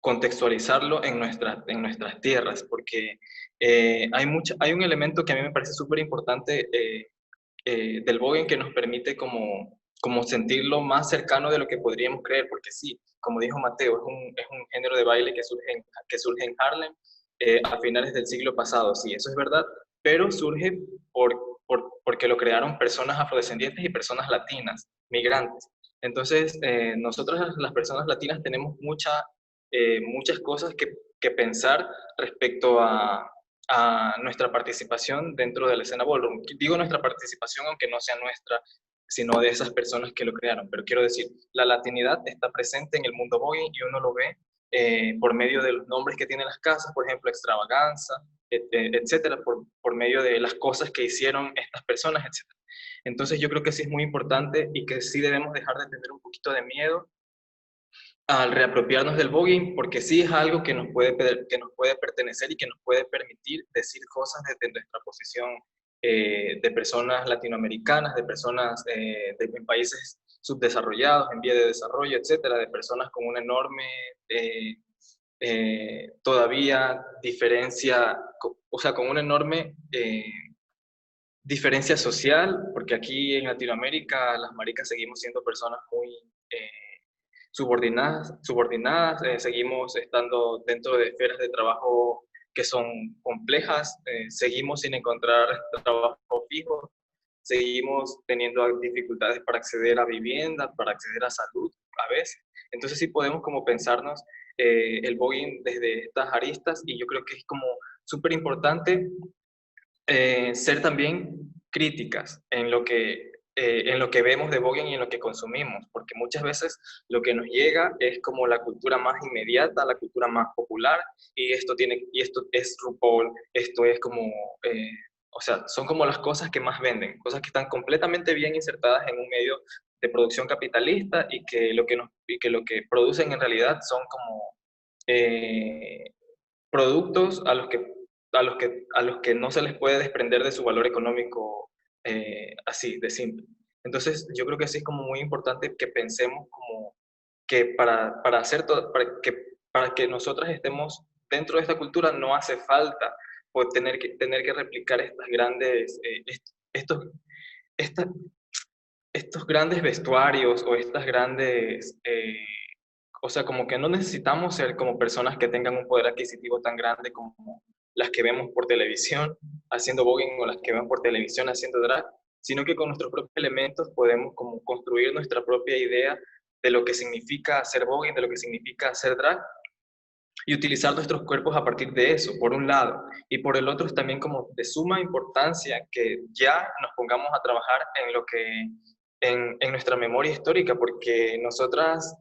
contextualizarlo en nuestras tierras, porque hay un elemento que a mí me parece súper importante del voguing que nos permite como sentirlo más cercano de lo que podríamos creer, porque sí, como dijo Mateo, es un género de baile que surge en Harlem a finales del siglo pasado, sí, eso es verdad, pero surge porque lo crearon personas afrodescendientes y personas latinas, migrantes. Entonces, nosotros las personas latinas tenemos muchas cosas que pensar respecto a nuestra participación dentro de la escena ballroom. Digo nuestra participación aunque no sea nuestra, sino de esas personas que lo crearon. Pero quiero decir, la latinidad está presente en el mundo voguing y uno lo ve por medio de los nombres que tienen las casas, por ejemplo, Extravaganza, etcétera, por medio de las cosas que hicieron estas personas, etcétera. Entonces yo creo que sí es muy importante y que sí debemos dejar de tener un poquito de miedo al reapropiarnos del voguing, porque sí es algo que nos puede pertenecer y que nos puede permitir decir cosas desde nuestra posición de personas latinoamericanas, de personas en países subdesarrollados, en vía de desarrollo, etcétera, de personas con una enorme todavía diferencia, o sea, con una enorme diferencia social, porque aquí en Latinoamérica las maricas seguimos siendo personas muy subordinadas, seguimos estando dentro de esferas de trabajo que son complejas, seguimos sin encontrar trabajo fijo, seguimos teniendo dificultades para acceder a vivienda, para acceder a salud a veces. Entonces sí podemos como pensarnos el voguing desde estas aristas, y yo creo que es como súper importante ser también críticas en lo que vemos de voguing y en lo que consumimos, porque muchas veces lo que nos llega es como la cultura más inmediata, la cultura más popular, y esto es RuPaul, esto es como, o sea, son como las cosas que más venden, cosas que están completamente bien insertadas en un medio de producción capitalista, y que lo que producen en realidad son como productos a los que no se les puede desprender de su valor económico, así, de simple. Entonces, yo creo que sí es como muy importante que pensemos como que para hacer todo, para que nosotras estemos dentro de esta cultura no hace falta pues, tener que replicar estas grandes, estos, esta- estos grandes vestuarios o estas grandes, o sea, como que no necesitamos ser como personas que tengan un poder adquisitivo tan grande como las que vemos por televisión haciendo voguing o las que vemos por televisión haciendo drag, sino que con nuestros propios elementos podemos como construir nuestra propia idea de lo que significa hacer voguing, de lo que significa hacer drag, y utilizar nuestros cuerpos a partir de eso, por un lado. Y por el otro es también como de suma importancia que ya nos pongamos a trabajar en lo que, en nuestra memoria histórica, porque nosotras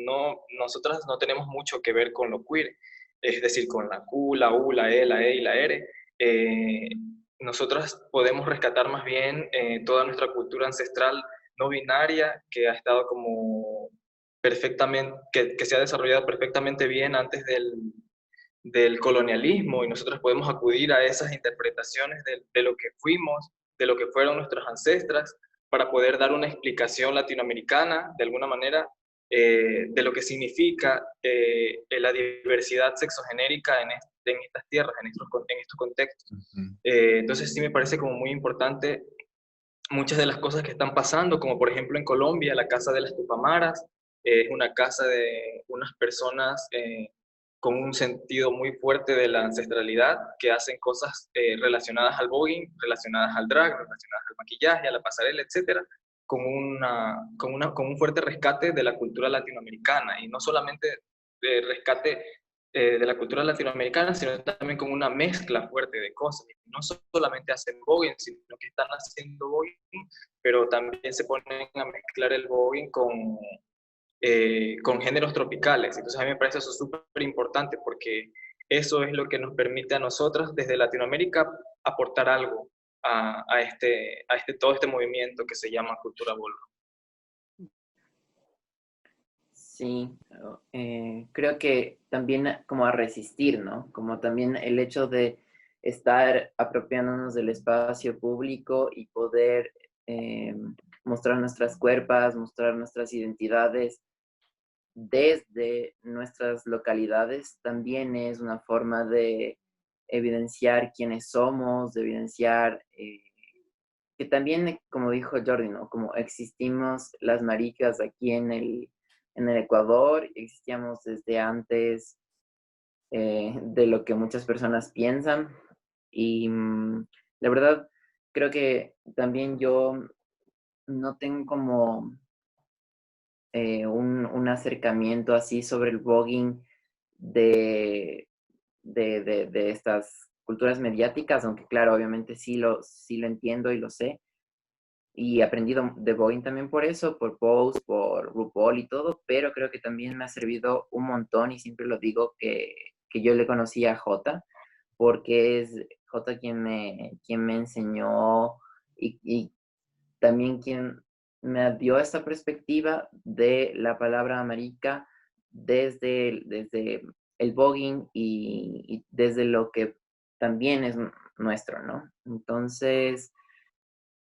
no tenemos mucho que ver con lo queer, es decir, con la Q, la U, la E, la E y la R. Eh, Nosotras podemos rescatar más bien toda nuestra cultura ancestral no binaria que ha estado como perfectamente, que se ha desarrollado perfectamente bien antes del colonialismo, y nosotros podemos acudir a esas interpretaciones de lo que fuimos, de lo que fueron nuestras ancestras, para poder dar una explicación latinoamericana, de alguna manera, de lo que significa la diversidad sexogenérica en estas tierras, en estos contextos. Ujú. Entonces sí me parece como muy importante muchas de las cosas que están pasando, como por ejemplo en Colombia, la Casa de las Tupamaras, es una casa de unas personas con un sentido muy fuerte de la ancestralidad, que hacen cosas relacionadas al voguing, relacionadas al drag, relacionadas al maquillaje, a la pasarela, etcétera, con un fuerte rescate de la cultura latinoamericana, y no solamente de rescate de la cultura latinoamericana, sino también con una mezcla fuerte de cosas. No solamente hacen voguing, sino que están haciendo voguing, pero también se ponen a mezclar el voguing con géneros tropicales. Entonces a mí me parece eso súper importante, porque eso es lo que nos permite a nosotras desde Latinoamérica aportar algo todo este movimiento que se llama cultura bolo. Sí, creo que también como a resistir, ¿no? Como también el hecho de estar apropiándonos del espacio público y poder eh, mostrar nuestras cuerpas, mostrar nuestras identidades desde nuestras localidades, también es una forma de evidenciar quiénes somos, de evidenciar que también, como dijo Jordi, ¿no? Como existimos las maricas aquí en el Ecuador, existíamos desde antes de lo que muchas personas piensan. Y la verdad, creo que también yo no tengo como un acercamiento así sobre el blogging de, de estas culturas mediáticas, aunque claro, obviamente sí lo entiendo y lo sé. Y he aprendido de Boeing también por eso, por Pose, por RuPaul y todo, pero creo que también me ha servido un montón, y siempre lo digo, que yo le conocí a Jota, porque es Jota quien me enseñó y también quien me dio esta perspectiva de la palabra marica desde el voguing y desde lo que también es nuestro, ¿no? Entonces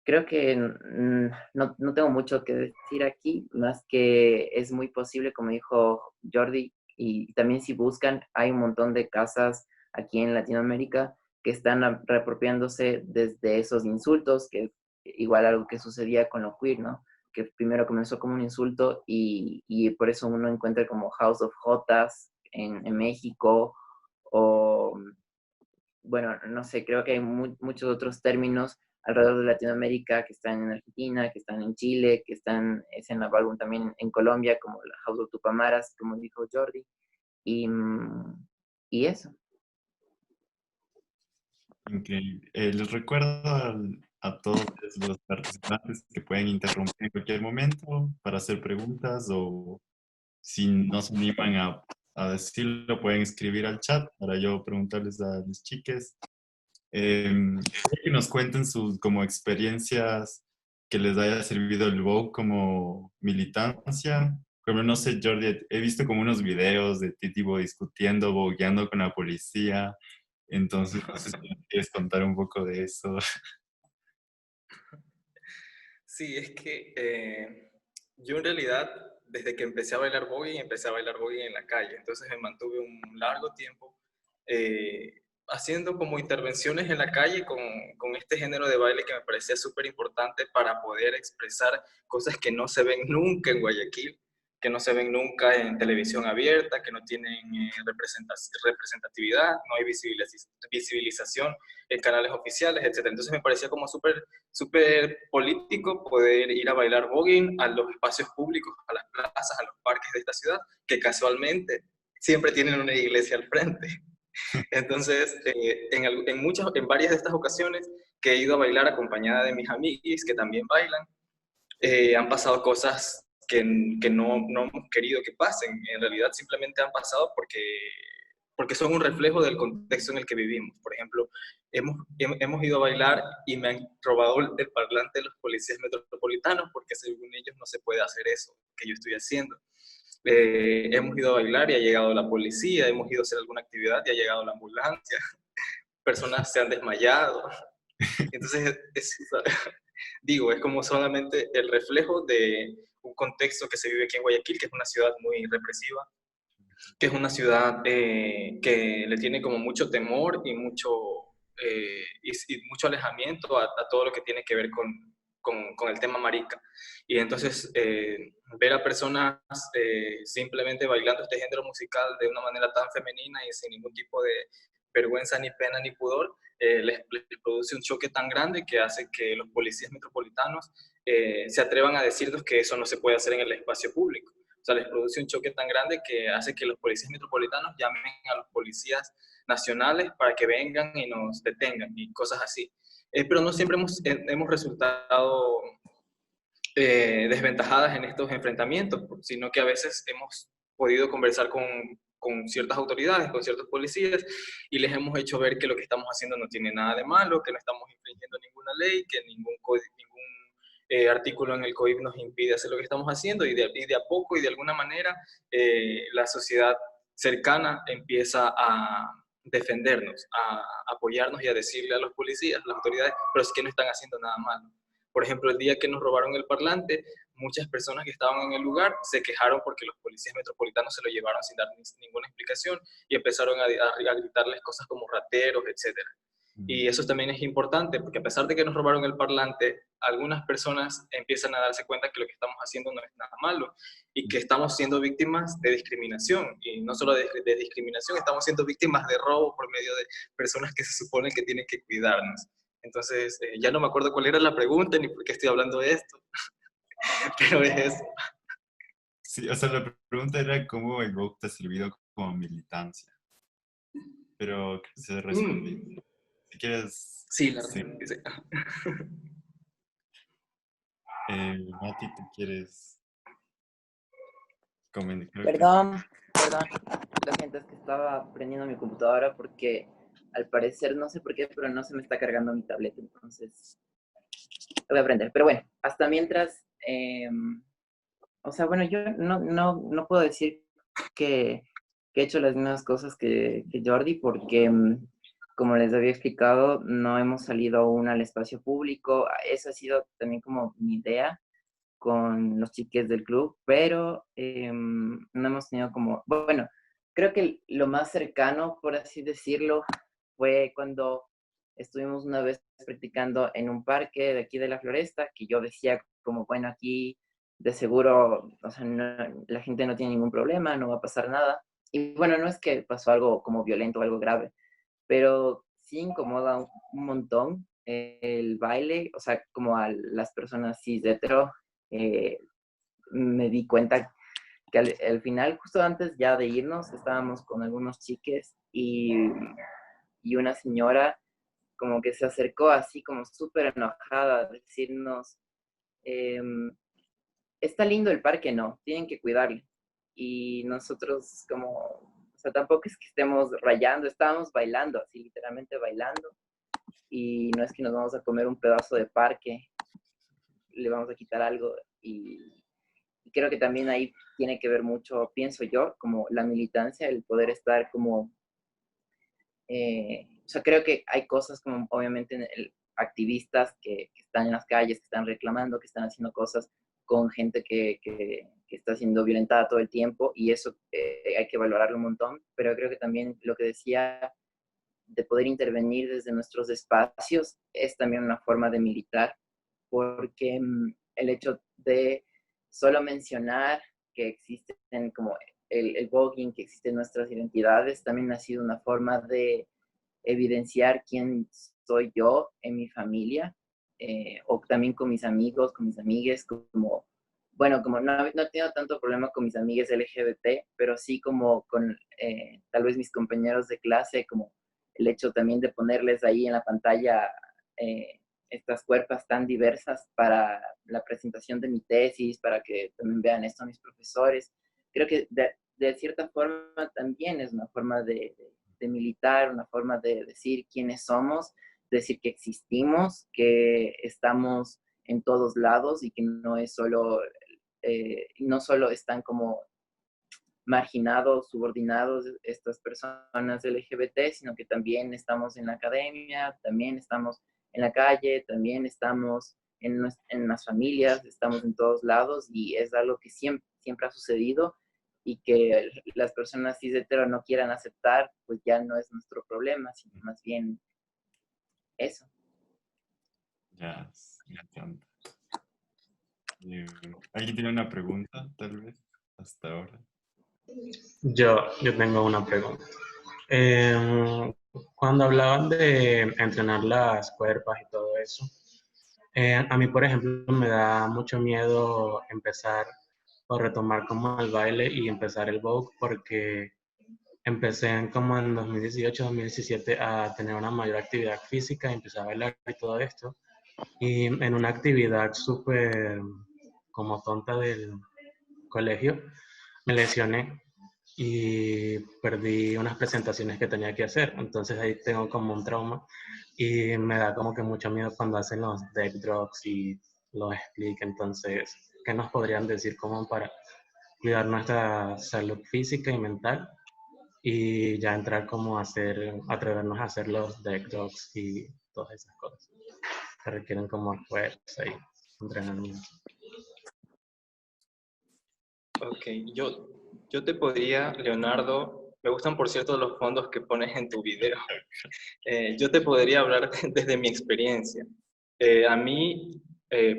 creo que no tengo mucho que decir aquí, más que es muy posible, como dijo Jordi, y también si buscan, hay un montón de casas aquí en Latinoamérica que están reapropiándose desde esos insultos, que igual algo que sucedía con lo queer, ¿no? Que primero comenzó como un insulto y por eso uno encuentra como House of Jotas en México, o bueno, no sé, creo que hay muchos otros términos alrededor de Latinoamérica, que están en Argentina, que están en Chile, que están en la Ballroom también en Colombia, como la House of Tupamaras, como dijo Jordi, y, y eso. Increíble. Les recuerdo a todos los participantes que pueden interrumpir en cualquier momento para hacer preguntas o si no se animan a decirlo, pueden escribir al chat para yo preguntarles a las chicas. Quiero que nos cuenten sus como experiencias que les haya servido el Vogue como militancia. Como no sé, Jordi, he visto como unos videos de ti tipo discutiendo, bogueando con la policía. Entonces, no sé si me quieres contar un poco de eso. Sí, es que yo en realidad, desde que empecé a bailar boogie en la calle. Entonces me mantuve un largo tiempo haciendo como intervenciones en la calle con este género de baile que me parecía súper importante para poder expresar cosas que no se ven nunca en Guayaquil, que no se ven nunca en televisión abierta, que no tienen representatividad, no hay visibilización en canales oficiales, etc. Entonces me parecía como súper político poder ir a bailar voguing a los espacios públicos, a las plazas, a los parques de esta ciudad, que casualmente siempre tienen una iglesia al frente. Entonces, en varias de estas ocasiones que he ido a bailar acompañada de mis amiguis que también bailan, han pasado cosas que no hemos querido que pasen. En realidad simplemente han pasado porque son un reflejo del contexto en el que vivimos. Por ejemplo, hemos ido a bailar y me han robado el parlante de los policías metropolitanos porque según ellos no se puede hacer eso que yo estoy haciendo. Hemos ido a bailar y ha llegado la policía, hemos ido a hacer alguna actividad y ha llegado la ambulancia, personas se han desmayado. Entonces, digo, es como solamente el reflejo de un contexto que se vive aquí en Guayaquil, que es una ciudad muy represiva, que es una ciudad que le tiene como mucho temor y mucho alejamiento a todo lo que tiene que ver con el tema marica. Y entonces ver a personas simplemente bailando este género musical de una manera tan femenina y sin ningún tipo de vergüenza, ni pena, ni pudor, les produce un choque tan grande que hace que los policías metropolitanos se atrevan a decirnos que eso no se puede hacer en el espacio público. O sea, les produce un choque tan grande que hace que los policías metropolitanos llamen a los policías nacionales para que vengan y nos detengan y cosas así. Pero no siempre hemos resultado desventajadas en estos enfrentamientos, sino que a veces hemos podido conversar con ciertas autoridades, con ciertos policías, y les hemos hecho ver que lo que estamos haciendo no tiene nada de malo, que no estamos infringiendo ninguna ley, que ningún artículo en el COIP nos impide hacer lo que estamos haciendo, y de a poco y de alguna manera la sociedad cercana empieza a defendernos, a apoyarnos y a decirle a los policías, las autoridades, pero es que no están haciendo nada malo. Por ejemplo, el día que nos robaron el parlante, muchas personas que estaban en el lugar se quejaron porque los policías metropolitanos se lo llevaron sin dar ninguna explicación y empezaron a gritarles cosas como rateros, etc. Y eso también es importante porque a pesar de que nos robaron el parlante, algunas personas empiezan a darse cuenta que lo que estamos haciendo no es nada malo y que estamos siendo víctimas de discriminación. Y no solo de discriminación, estamos siendo víctimas de robo por medio de personas que se supone que tienen que cuidarnos. Entonces, ya no me acuerdo cuál era la pregunta ni por qué estoy hablando de esto, pero es eso. Sí, o sea, la pregunta era cómo el Vogue te ha servido como militancia, pero creo que se respondió. Si quieres, Sí, la sí. sí. Mati, ¿tú quieres comentar? Perdón, lo siento, es que estaba prendiendo mi computadora porque al parecer, no sé por qué, pero no se me está cargando mi tableta, entonces lo voy a prender. Pero bueno, hasta mientras, o sea, bueno, yo no puedo decir que he hecho las mismas cosas que Jordi porque, como les había explicado, no hemos salido aún al espacio público. Eso ha sido también como mi idea con los chiques del club, pero no hemos tenido como, bueno, creo que lo más cercano, por así decirlo, fue cuando estuvimos una vez practicando en un parque de aquí de la Floresta, que yo decía como, bueno, aquí de seguro, o sea, la gente no tiene ningún problema, no va a pasar nada. Y bueno, no es que pasó algo como violento o algo grave, pero sí incomoda un montón el baile, o sea, como a las personas cis hetero, me di cuenta que al final, justo antes ya de irnos, estábamos con algunos chiques y una señora como que se acercó así como súper enojada a decirnos, em, está lindo el parque, no, tienen que cuidarlo. Y nosotros como, o sea, tampoco es que estemos rayando, estábamos bailando, así literalmente bailando. Y no es que nos vamos a comer un pedazo de parque, le vamos a quitar algo. Y creo que también ahí tiene que ver mucho, pienso yo, como la militancia, el poder estar como, o sea, creo que hay cosas como obviamente activistas que están en las calles, que están reclamando, que están haciendo cosas con gente que está siendo violentada todo el tiempo y eso hay que valorarlo un montón, pero creo que también lo que decía de poder intervenir desde nuestros espacios es también una forma de militar, porque el hecho de solo mencionar que existen como el voguing, que existen nuestras identidades, también ha sido una forma de evidenciar quién soy yo en mi familia, o también con mis amigos, con mis amigues, como, bueno, como no he tenido tanto problema con mis amigues LGBT, pero sí como con tal vez mis compañeros de clase, como el hecho también de ponerles ahí en la pantalla estas cuerpas tan diversas para la presentación de mi tesis, para que también vean esto a mis profesores. Creo que de cierta forma también es una forma de militar, una forma de decir quiénes somos, decir que existimos, que estamos en todos lados y que no es solo, no solo están como marginados, subordinados estas personas LGBT, sino que también estamos en la academia, también estamos en la calle, también estamos en las familias, estamos en todos lados y es algo que siempre, siempre ha sucedido y que las personas cis hetero no quieran aceptar, pues ya no es nuestro problema, sino más bien eso. Ya, me encanta. ¿Alguien tiene una pregunta, tal vez, hasta ahora? Yo tengo una pregunta. Cuando hablaban de entrenar las cuerpas y todo eso, a mí, por ejemplo, me da mucho miedo empezar o retomar como el baile y empezar el Vogue porque como en 2018, 2017 a tener una mayor actividad física y empecé a bailar y todo esto. Y en una actividad súper como tonta del colegio, me lesioné y perdí unas presentaciones que tenía que hacer. Entonces ahí tengo como un trauma y me da como que mucho miedo cuando hacen los deck drops y los split. Entonces, ¿qué nos podrían decir como para cuidar nuestra salud física y mental? Y ya entrar como a atrevernos a hacer los deck drops y todas esas cosas que requieren como fuerza y entrenamiento. Ok, yo te podría, Leonardo, me gustan por cierto los fondos que pones en tu video. Yo te podría hablar desde mi experiencia. A mí,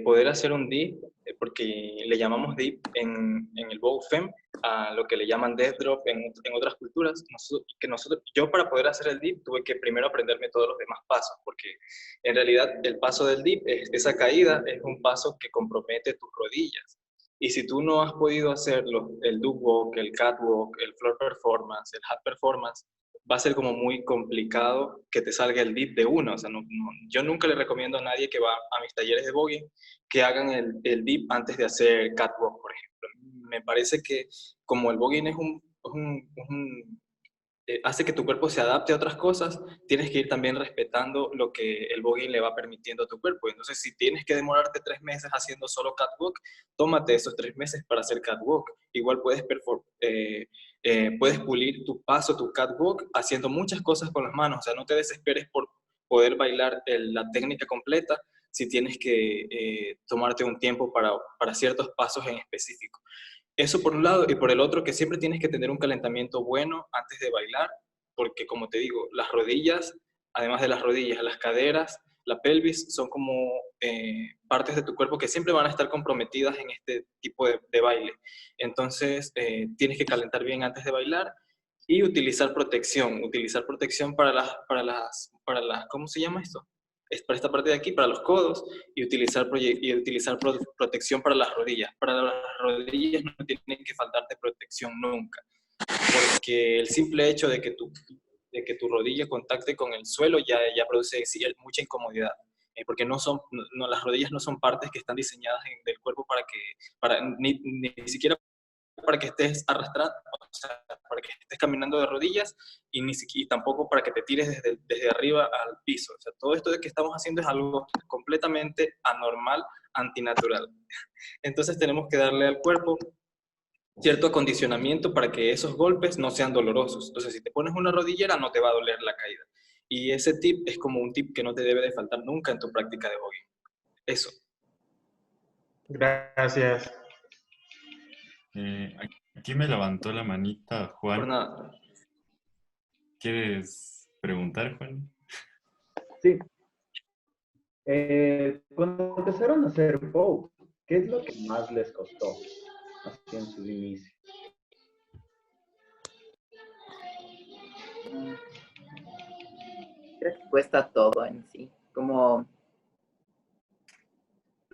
poder hacer un dip, porque le llamamos dip en el Vogue Femme, a lo que le llaman death drop en otras culturas, yo para poder hacer el dip tuve que primero aprenderme todos los demás pasos, porque en realidad el paso del dip, esa caída, es un paso que compromete tus rodillas. Y si tú no has podido hacerlo, el dub walk, el catwalk, el floor performance, el hat performance, va a ser como muy complicado que te salga el dip de uno. O sea, yo nunca le recomiendo a nadie que va a mis talleres de voguing que hagan el dip antes de hacer catwalk, por ejemplo. Me parece que como el voguing es hace que tu cuerpo se adapte a otras cosas, tienes que ir también respetando lo que el voguing le va permitiendo a tu cuerpo. Entonces, si tienes que demorarte 3 meses haciendo solo catwalk, tómate esos 3 meses para hacer catwalk. Igual puedes pulir tu paso, tu catwalk, haciendo muchas cosas con las manos. O sea, no te desesperes por poder bailar la técnica completa si tienes que tomarte un tiempo para ciertos pasos en específico. Eso por un lado, y por el otro, que siempre tienes que tener un calentamiento bueno antes de bailar, porque como te digo, las rodillas, además de las rodillas, las caderas, la pelvis, son como partes de tu cuerpo que siempre van a estar comprometidas en este tipo de baile. Entonces, tienes que calentar bien antes de bailar y utilizar protección para las, ¿cómo se llama esto? para esta parte de aquí, para los codos, y utilizar protección para las rodillas. Para las rodillas no tiene que faltarte protección nunca, porque el simple hecho de que tu rodilla contacte con el suelo ya produce mucha incomodidad. Porque las rodillas no son partes que están diseñadas del cuerpo ni siquiera para que estés arrastrando, o sea, para que estés caminando de rodillas y tampoco para que te tires desde arriba al piso. O sea, todo esto que estamos haciendo es algo completamente anormal, antinatural. Entonces tenemos que darle al cuerpo cierto acondicionamiento para que esos golpes no sean dolorosos. Entonces, si te pones una rodillera, no te va a doler la caída. Y ese tip es como un tip que no te debe de faltar nunca en tu práctica de voguing. Eso. Gracias. Aquí me levantó la manita Por Juan. nada. ¿Quieres preguntar, Juan? Sí. Cuando empezaron a hacer Vogue, ¿qué es lo que más les costó así en sus inicios? Creo que cuesta todo en sí. Como,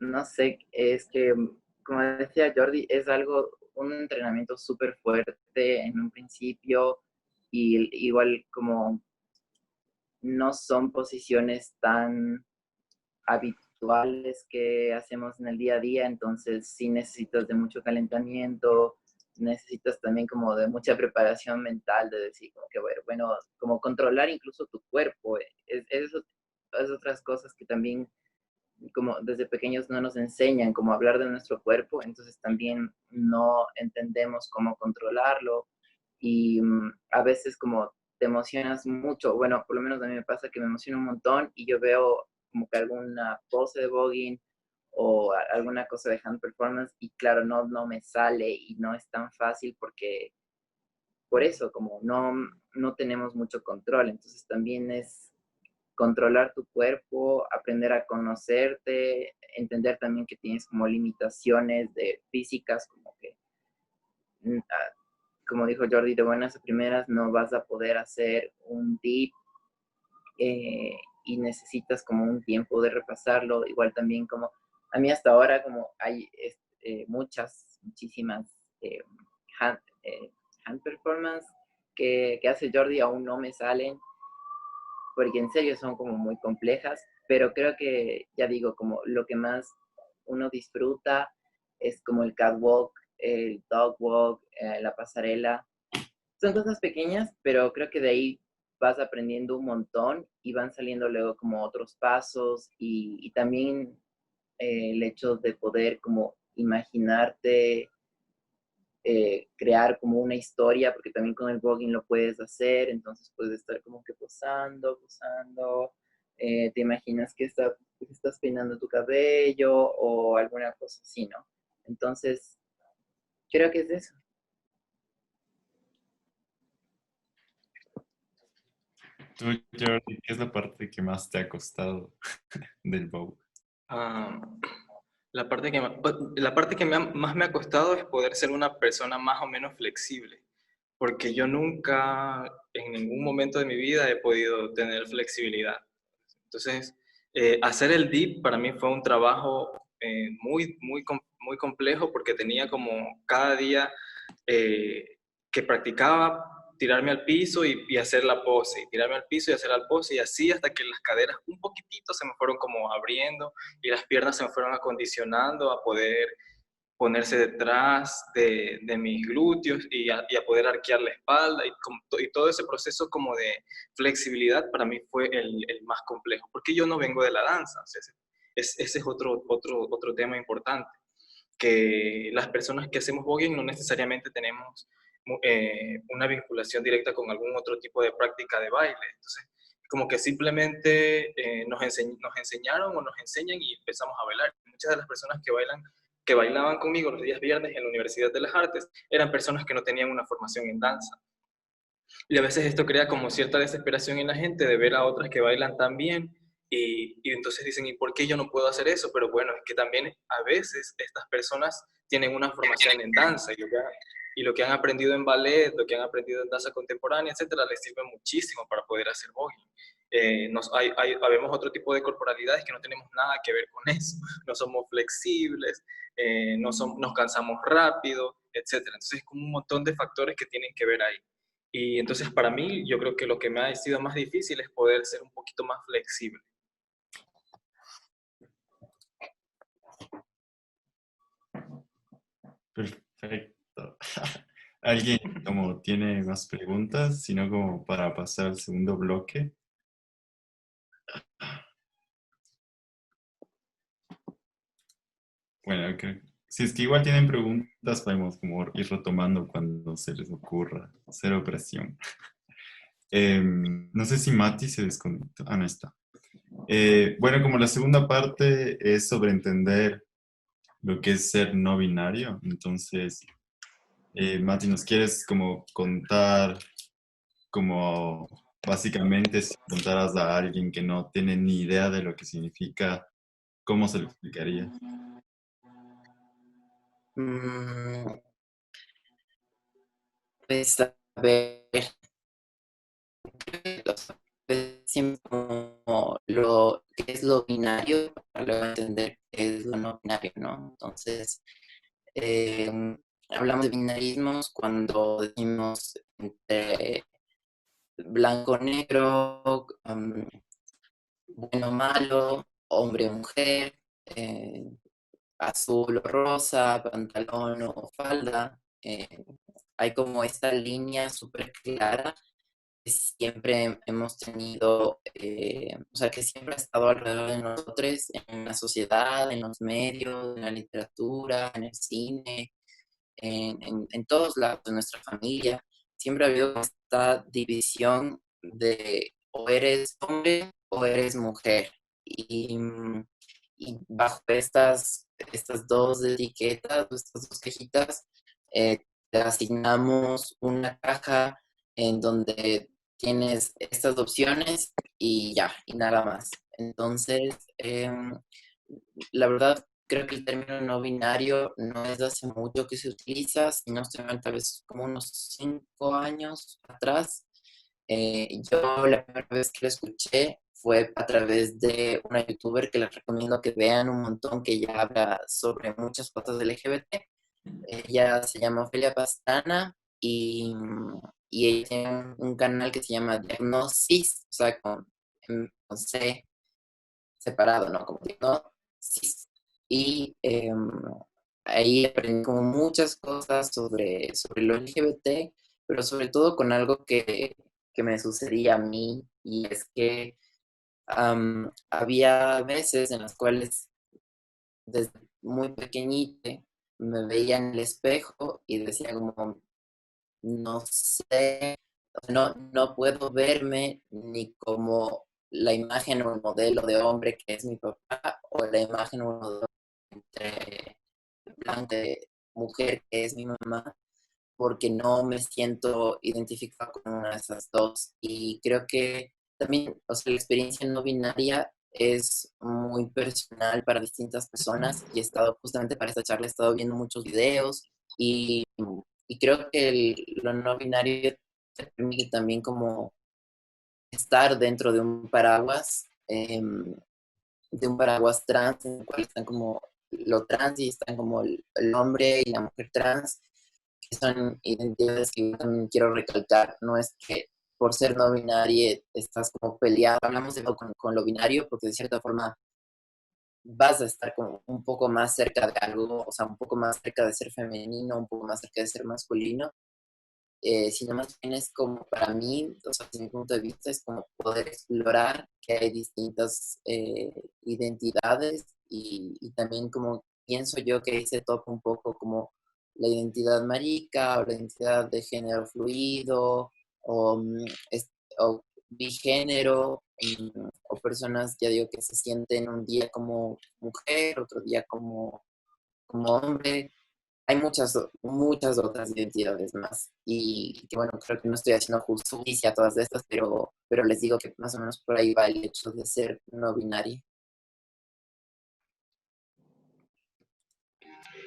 no sé, es que, como decía Jordi, es un entrenamiento súper fuerte en un principio y igual como no son posiciones tan habituales que hacemos en el día a día, entonces sí necesitas de mucho calentamiento, necesitas también como de mucha preparación mental, de decir como que, bueno, como controlar incluso tu cuerpo, es otras cosas que también como desde pequeños no nos enseñan cómo hablar de nuestro cuerpo, entonces también no entendemos cómo controlarlo y a veces como te emocionas mucho, bueno, por lo menos a mí me pasa que me emociono un montón y yo veo como que alguna pose de voguing o alguna cosa de hand performance y claro, no me sale y no es tan fácil porque por eso, como no tenemos mucho control, entonces también es controlar tu cuerpo, aprender a conocerte, entender también que tienes como limitaciones de físicas, como que, como dijo Jordi, de buenas a primeras no vas a poder hacer un dip y necesitas como un tiempo de repasarlo, igual también como, a mí hasta ahora como hay muchísimas hand, hand performance que hace Jordi aún no me salen, porque en serio son como muy complejas, pero creo que, ya digo, como lo que más uno disfruta es como el catwalk, el dog walk, la pasarela. Son cosas pequeñas, pero creo que de ahí vas aprendiendo un montón y van saliendo luego como otros pasos y también el hecho de poder como imaginarte crear como una historia, porque también con el blogging lo puedes hacer, entonces puedes estar como que posando, te imaginas que estás peinando tu cabello o alguna cosa así, ¿no? Entonces, creo que es eso. Tú, Jordi, ¿qué es la parte que más te ha costado del Vogue? La parte que más me ha costado es poder ser una persona más o menos flexible, porque yo nunca, en ningún momento de mi vida he podido tener flexibilidad. Entonces, hacer el dip para mí fue un trabajo muy complejo porque tenía como cada día que practicaba tirarme al piso y hacer la pose, y tirarme al piso y hacer la pose, y así hasta que las caderas un poquitito se me fueron como abriendo y las piernas se me fueron acondicionando a poder ponerse detrás de mis glúteos y a poder arquear la espalda y todo ese proceso como de flexibilidad para mí fue el más complejo, porque yo no vengo de la danza, o sea, ese es otro tema importante, que las personas que hacemos voguing no necesariamente tenemos una vinculación directa con algún otro tipo de práctica de baile, entonces como que simplemente nos enseñaron o nos enseñan y empezamos a bailar. Muchas de las personas que bailaban conmigo los días viernes en la Universidad de las Artes eran personas que no tenían una formación en danza. Y a veces esto crea como cierta desesperación en la gente de ver a otras que bailan tan bien Y entonces dicen, ¿y por qué yo no puedo hacer eso? Pero bueno, es que también a veces estas personas tienen una formación en danza y lo que han aprendido en ballet, lo que han aprendido en danza contemporánea, etcétera, les sirve muchísimo para poder hacer voguing. Habemos otro tipo de corporalidades que no tenemos nada que ver con eso, no somos flexibles, nos cansamos rápido, etcétera. Entonces es como un montón de factores que tienen que ver ahí. Y entonces para mí yo creo que lo que me ha sido más difícil es poder ser un poquito más flexible. Perfecto. ¿Alguien como tiene más preguntas, sino como para pasar al segundo bloque? Bueno, si es que igual tienen preguntas, podemos como ir retomando cuando se les ocurra. Cero presión. No sé si Mati se desconectó. Ah, no está. Bueno, como la segunda parte es sobre entender lo que es ser no binario, entonces, Mati, ¿nos quieres como contar como básicamente si contaras a alguien que no tiene ni idea de lo que significa, cómo se lo explicaría? Mm, pues a ver, siempre como lo que es lo binario para luego entender qué es lo no binario, ¿no? Entonces, eh, hablamos de binarismos cuando decimos entre blanco-negro, bueno-malo, hombre-mujer, azul o rosa, pantalón o falda. Hay como esta línea súper clara que siempre hemos tenido, o sea, que siempre ha estado alrededor de nosotros en la sociedad, en los medios, en la literatura, en el cine, en todos lados de nuestra familia. Siempre ha habido esta división de o eres hombre o eres mujer. Y bajo estas dos etiquetas, estas dos cajitas, te asignamos una caja en donde tienes estas opciones y ya, y nada más. Entonces, la verdad, creo que el término no binario no es de hace mucho que se utiliza, si no estoy mal, tal vez como unos 5 años atrás. Yo la primera vez que lo escuché fue a través de una youtuber que les recomiendo que vean un montón, que ya habla sobre muchas cosas del LGBT. Ella se llama Ofelia Pastrana y ella tiene un canal que se llama Diagnosis, o sea, con C separado, ¿no? Como Diagnosis. Y ahí aprendí como muchas cosas sobre lo LGBT, pero sobre todo con algo que me sucedía a mí, y es que había veces en las cuales desde muy pequeñita me veía en el espejo y decía como, no sé, no puedo verme ni como la imagen o el modelo de hombre que es mi papá, o la imagen o el modelo entre blanco de mujer que es mi mamá, porque no me siento identificado con una de esas dos. Y creo que también, o sea, la experiencia no binaria es muy personal para distintas personas, y he estado justamente para esta charla, he estado viendo muchos videos y, y creo que lo no binario te permite también como estar dentro de un paraguas trans, en el cual están como lo trans y están como el hombre y la mujer trans, que son identidades que yo también quiero recalcar. No es que por ser no binaria estás como peleado, hablamos de con lo binario, porque de cierta forma vas a estar como un poco más cerca de algo, o sea, un poco más cerca de ser femenino, un poco más cerca de ser masculino, sino más bien es como para mí, o sea, desde mi punto de vista, es como poder explorar que hay distintas identidades, y también como pienso yo que ahí se toca un poco como la identidad marica o la identidad de género fluido o, o bigénero, o personas, ya digo, que se sienten un día como mujer, otro día como hombre. Hay muchas otras identidades más, y que bueno, creo que no estoy haciendo justicia a todas estas, pero pero les digo que más o menos por ahí va el hecho de ser no binaria.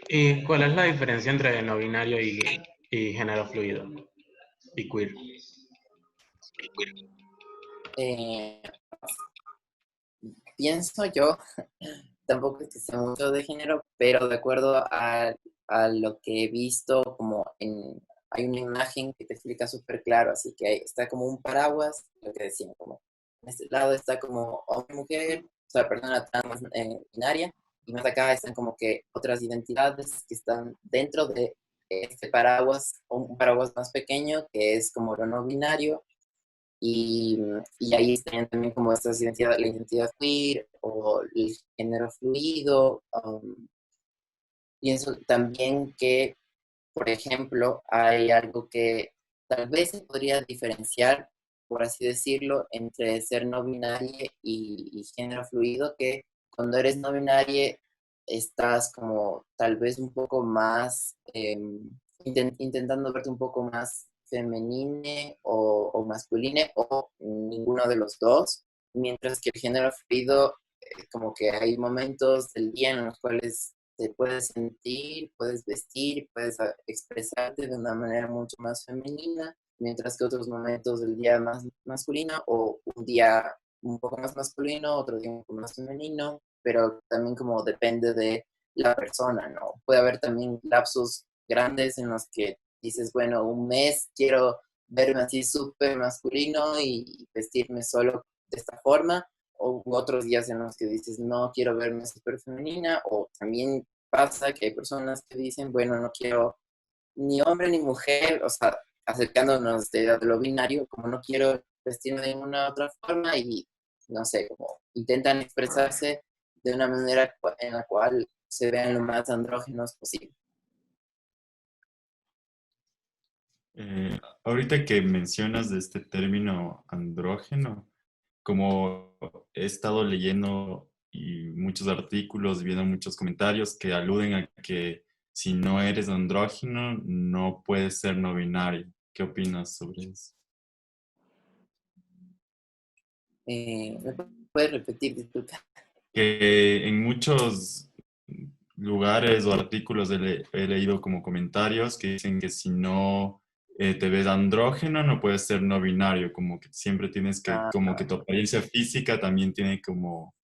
¿Y cuál es la diferencia entre no binario y género fluido y queer? Eh, Pienso yo, tampoco es que sé mucho de género, pero de acuerdo a lo que he visto, hay una imagen que te explica súper claro, así que está como un paraguas, lo que decían, como en este lado está como hombre-mujer, o sea, persona trans binaria, y más acá están como que otras identidades que están dentro de este paraguas, o un paraguas más pequeño, que es como lo no binario, y ahí estarían también como estas identidades, la identidad queer o el género fluido. Pienso también que, por ejemplo, hay algo que tal vez se podría diferenciar, por así decirlo, entre ser no binario y género fluido, que cuando eres no binario estás como tal vez un poco más intentando verte un poco más femenine o masculine o ninguno de los dos, mientras que el género fluido como que hay momentos del día en los cuales te puedes sentir, puedes vestir, puedes expresarte de una manera mucho más femenina, mientras que otros momentos del día más masculino o un día un poco más masculino, otro día un poco más femenino, pero también como depende de la persona, ¿no? Puede haber también lapsos grandes en los que dices, bueno, un mes quiero verme así súper masculino y vestirme solo de esta forma, o otros días en los que dices, no quiero verme súper femenina, o también pasa que hay personas que dicen, bueno, no quiero ni hombre ni mujer, o sea, acercándonos de lo binario, como no quiero vestirme de ninguna otra forma y, no sé, como intentan expresarse de una manera en la cual se vean lo más andrógenos posible. Ahorita que mencionas de este término andrógeno, como he estado leyendo y muchos artículos, viendo muchos comentarios que aluden a que si no eres andrógeno no puedes ser no binario. ¿Qué opinas sobre eso? ¿Me puedes repetir, disculpa? Que en muchos lugares o artículos he leído como comentarios que dicen que si no te ves andrógeno no puedes ser no binario, como que siempre tienes que, Ah, como que tu apariencia física también tiene como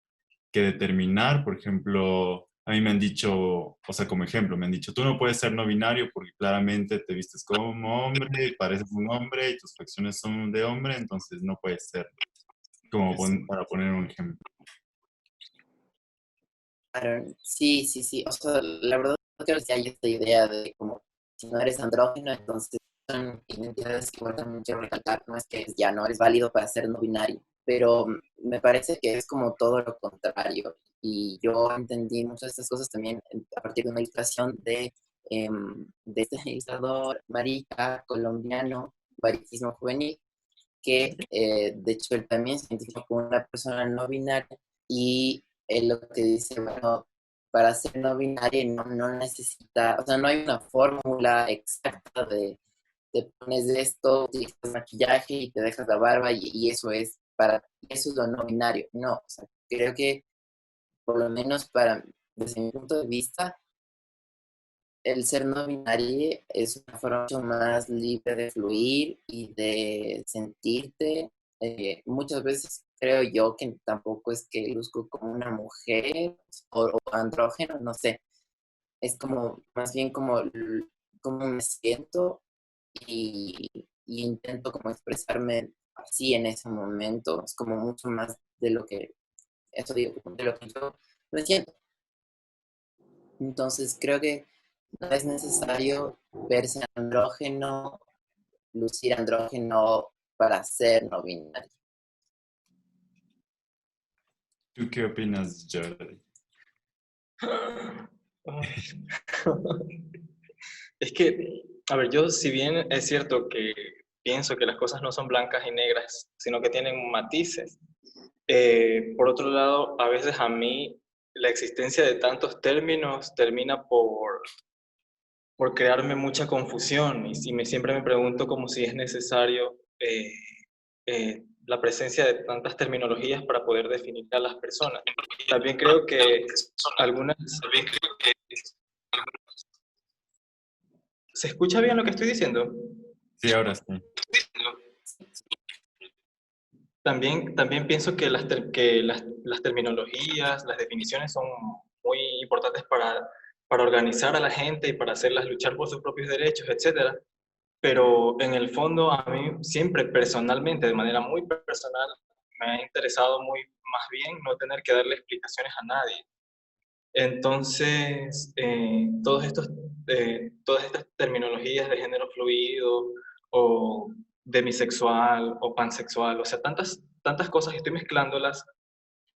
que determinar. Por ejemplo, a mí me han dicho, o sea, como ejemplo, me han dicho, tú no puedes ser no binario porque claramente te vistes como hombre, pareces un hombre y tus facciones son de hombre, entonces no puedes ser, como para poner un ejemplo. claro, sí, sí, sí. O sea, la verdad creo que hay esta idea de como si no eres andrógeno, entonces son identidades que igual también quiero recalcar, no es que ya no eres válido para ser no binario, pero me parece que es como todo lo contrario. Y yo entendí muchas de estas cosas también a partir de una ilustración de este ilustrador marica colombiano, Bariquismo Juvenil, que de hecho él también se identifica como una persona no binaria y él lo que dice, bueno, para ser no binaria no necesita, o sea, no hay una fórmula exacta de te pones esto, utilizas maquillaje y te dejas la barba y eso es eso es lo no binario. No, o sea, creo que por lo menos desde mi punto de vista, el ser no binario es una forma mucho más libre de fluir y de sentirte. Muchas veces creo yo que tampoco es que luzco como una mujer o andrógeno, no sé. Es como, más bien como me siento y intento como expresarme así en ese momento. Es como mucho más de lo que, eso digo, de lo que yo me siento. Entonces creo que no es necesario verse andrógeno, lucir andrógeno para ser no binario. ¿Tú qué opinas, Jordi? Es que, a ver, yo si bien es cierto que pienso que las cosas no son blancas y negras, sino que tienen matices, por otro lado, a veces a mí la existencia de tantos términos termina por crearme mucha confusión y siempre me pregunto como si es necesario la presencia de tantas terminologías para poder definir a las personas. También creo que algunas... ¿Se escucha bien lo que estoy diciendo? Sí, ahora sí. También pienso que las terminologías, las definiciones son muy importantes para organizar a la gente y para hacerlas luchar por sus propios derechos, etcétera. Pero en el fondo a mí siempre personalmente, de manera muy personal, me ha interesado más bien no tener que darle explicaciones a nadie. Entonces, todas estas terminologías de género fluido o demisexual o pansexual, o sea, tantas cosas, estoy mezclándolas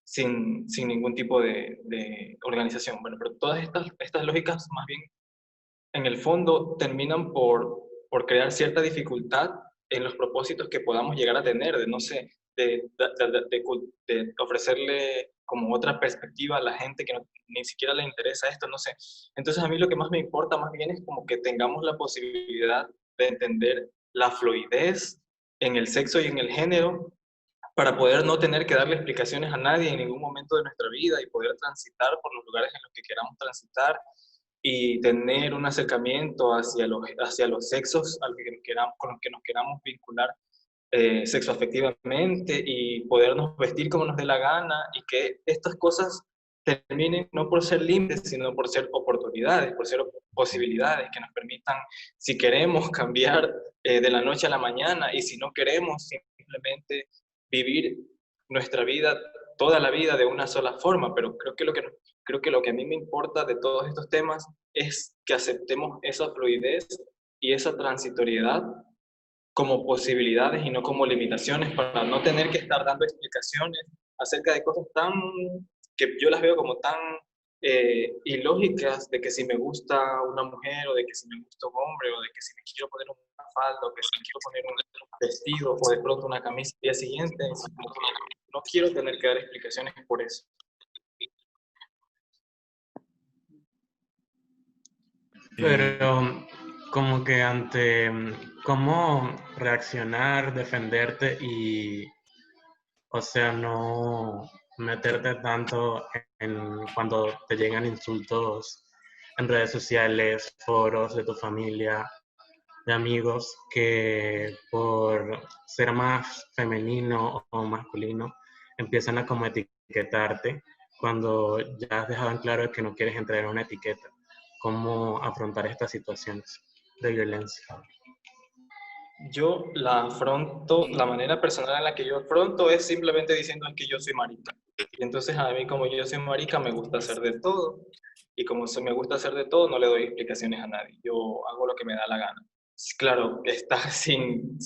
sin ningún tipo de organización. Bueno, pero todas estas lógicas más bien en el fondo terminan por crear cierta dificultad en los propósitos que podamos llegar a tener, de no sé, de ofrecerle como otra perspectiva a la gente que ni siquiera le interesa esto, no sé. Entonces a mí lo que más me importa más bien es como que tengamos la posibilidad de entender la fluidez en el sexo y en el género para poder no tener que darle explicaciones a nadie en ningún momento de nuestra vida y poder transitar por los lugares en los que queramos transitar y tener un acercamiento hacia los sexos con los que nos queramos vincular sexoafectivamente y podernos vestir como nos dé la gana y que estas cosas terminen no por ser límites, sino por ser oportunidades, por ser posibilidades que nos permitan, si queremos, cambiar de la noche a la mañana y si no queremos, simplemente vivir nuestra vida, toda la vida de una sola forma, pero creo que lo que a mí me importa de todos estos temas es que aceptemos esa fluidez y esa transitoriedad como posibilidades y no como limitaciones para no tener que estar dando explicaciones acerca de cosas que yo las veo como tan ilógicas de que si me gusta una mujer o de que si me gusta un hombre o de que si me quiero poner una falda o que si me quiero poner un vestido o de pronto una camisa el día siguiente. No quiero tener que dar explicaciones por eso. Pero como que ante cómo reaccionar, defenderte y, o sea, no meterte tanto en cuando te llegan insultos en redes sociales, foros de tu familia, de amigos, que por ser más femenino o masculino empiezan a como etiquetarte cuando ya has dejado en claro que no quieres entrar en una etiqueta. ¿Cómo afrontar estas situaciones de violencia? Yo la afronto, la manera personal en la que yo afronto es simplemente diciendo que yo soy marica. Y entonces a mí como yo soy marica me gusta hacer de todo. Y como me gusta hacer de todo, no le doy explicaciones a nadie. Yo hago lo que me da la gana. Claro, que está sin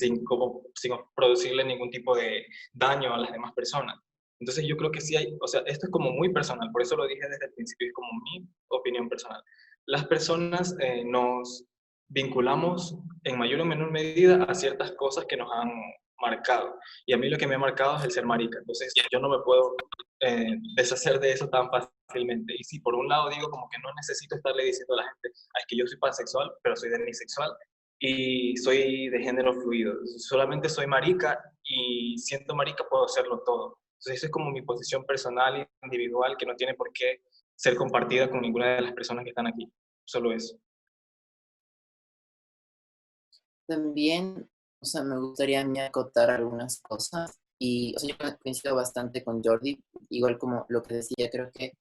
producirle ningún tipo de daño a las demás personas. Entonces yo creo que sí hay, o sea, esto es como muy personal, por eso lo dije desde el principio, es como mi opinión personal. Las personas nos vinculamos en mayor o menor medida a ciertas cosas que nos han marcado. Y a mí lo que me ha marcado es el ser marica. Entonces yo no me puedo deshacer de eso tan fácilmente. Y si por un lado digo como que no necesito estarle diciendo a la gente, "Ah, es que yo soy pansexual, pero soy demisexual y soy de género fluido. Solamente soy marica y siendo marica puedo hacerlo todo". Entonces eso es como mi posición personal e individual que no tiene por qué ser compartida con ninguna de las personas que están aquí. Solo eso. También, o sea, me gustaría a mí acotar algunas cosas y, o sea, yo coincido bastante con Jordi, igual como lo que decía, creo que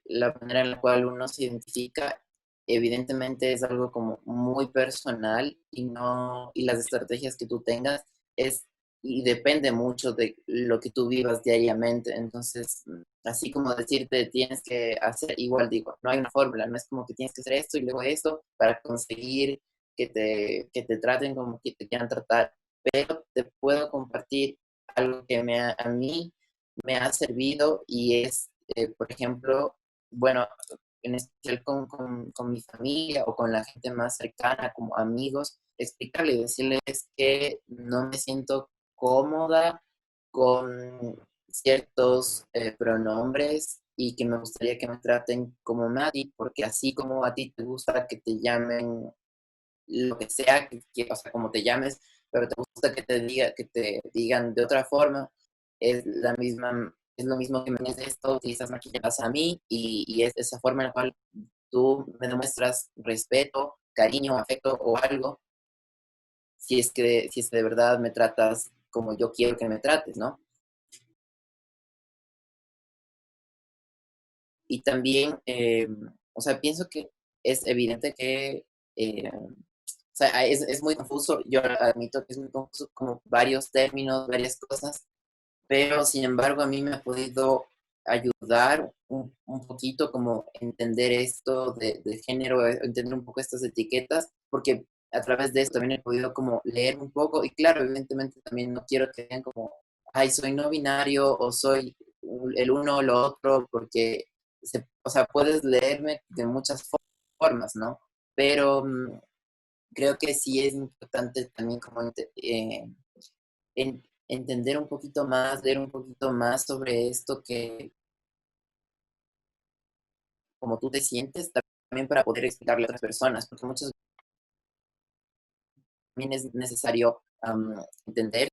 la manera en la cual uno se identifica evidentemente es algo como muy personal y no, y las estrategias que tú tengas es, y depende mucho de lo que tú vivas diariamente, entonces, así como decirte tienes que hacer, igual digo, no hay una fórmula, no es como que tienes que hacer esto y luego esto para conseguir que te traten como que te quieran tratar, pero te puedo compartir algo que a mí me ha servido y es, por ejemplo, bueno, en especial con mi familia o con la gente más cercana, como amigos, explicarles y decirles que no me siento cómoda con ciertos pronombres y que me gustaría que me traten como Mati, porque así como a ti te gusta que te llamen lo que sea, o sea, como te llames, pero te gusta que te digan de otra forma, es la misma, es lo mismo que me dices esto, utilizas maquillaje a mí y es esa forma en la cual tú me demuestras respeto, cariño, afecto o algo, si es que de verdad me tratas como yo quiero que me trates, ¿no? Y también, o sea, pienso que es evidente que, o sea, es muy confuso, yo admito que es muy confuso como varios términos, varias cosas, pero sin embargo a mí me ha podido ayudar un poquito como entender esto de género, entender un poco estas etiquetas, porque a través de esto también he podido como leer un poco y claro, evidentemente también no quiero que vean como, ay, soy no binario o soy el uno o lo otro, porque, o sea, puedes leerme de muchas formas, ¿no? Pero creo que sí es importante también como entender un poquito más, leer un poquito más sobre esto que como tú te sientes, también para poder explicarle a otras personas, porque muchas veces también es necesario entender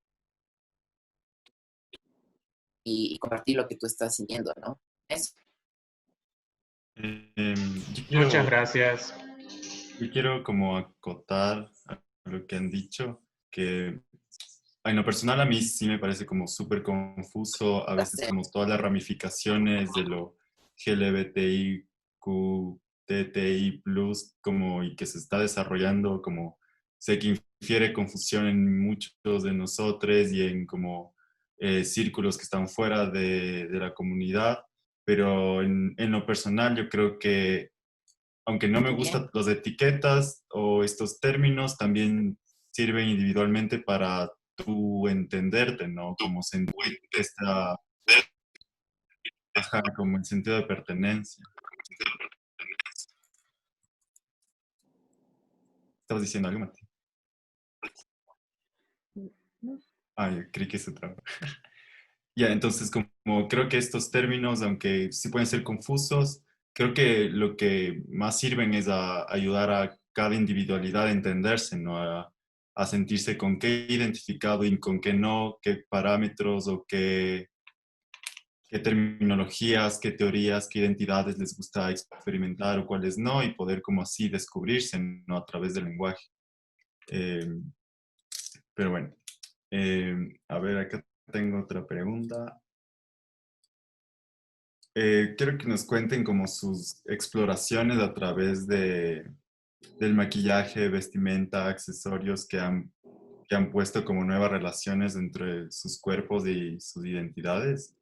y compartir lo que tú estás sintiendo, ¿no? Eso. Yo Muchas quiero, gracias. yo quiero como acotar a lo que han dicho, que en lo personal a mí sí me parece como súper confuso, a veces como todas las ramificaciones de lo LGBTIQ, TTI+, como y que se está desarrollando, como sé que infiere confusión en muchos de nosotros y en como círculos que están fuera de la comunidad, pero en lo personal yo creo que aunque no me gustan las etiquetas o estos términos, también sirven individualmente para tú entenderte, ¿no? Como sentir esta, ajá, como el sentido de pertenencia. ¿Estabas diciendo algo, Mati? Ah, yo creí que se traba. Ya, entonces como creo que estos términos, aunque sí pueden ser confusos, creo que lo que más sirven es a ayudar a cada individualidad a entenderse, ¿no? A sentirse con qué identificado y con qué no, qué parámetros o qué terminologías, qué teorías, qué identidades les gusta experimentar o cuáles no, y poder como así descubrirse, ¿no? A través del lenguaje. Eh, pero bueno, a ver, acá tengo otra pregunta. Quiero que nos cuenten como sus exploraciones a través del maquillaje, vestimenta, accesorios que han puesto como nuevas relaciones entre sus cuerpos y sus identidades.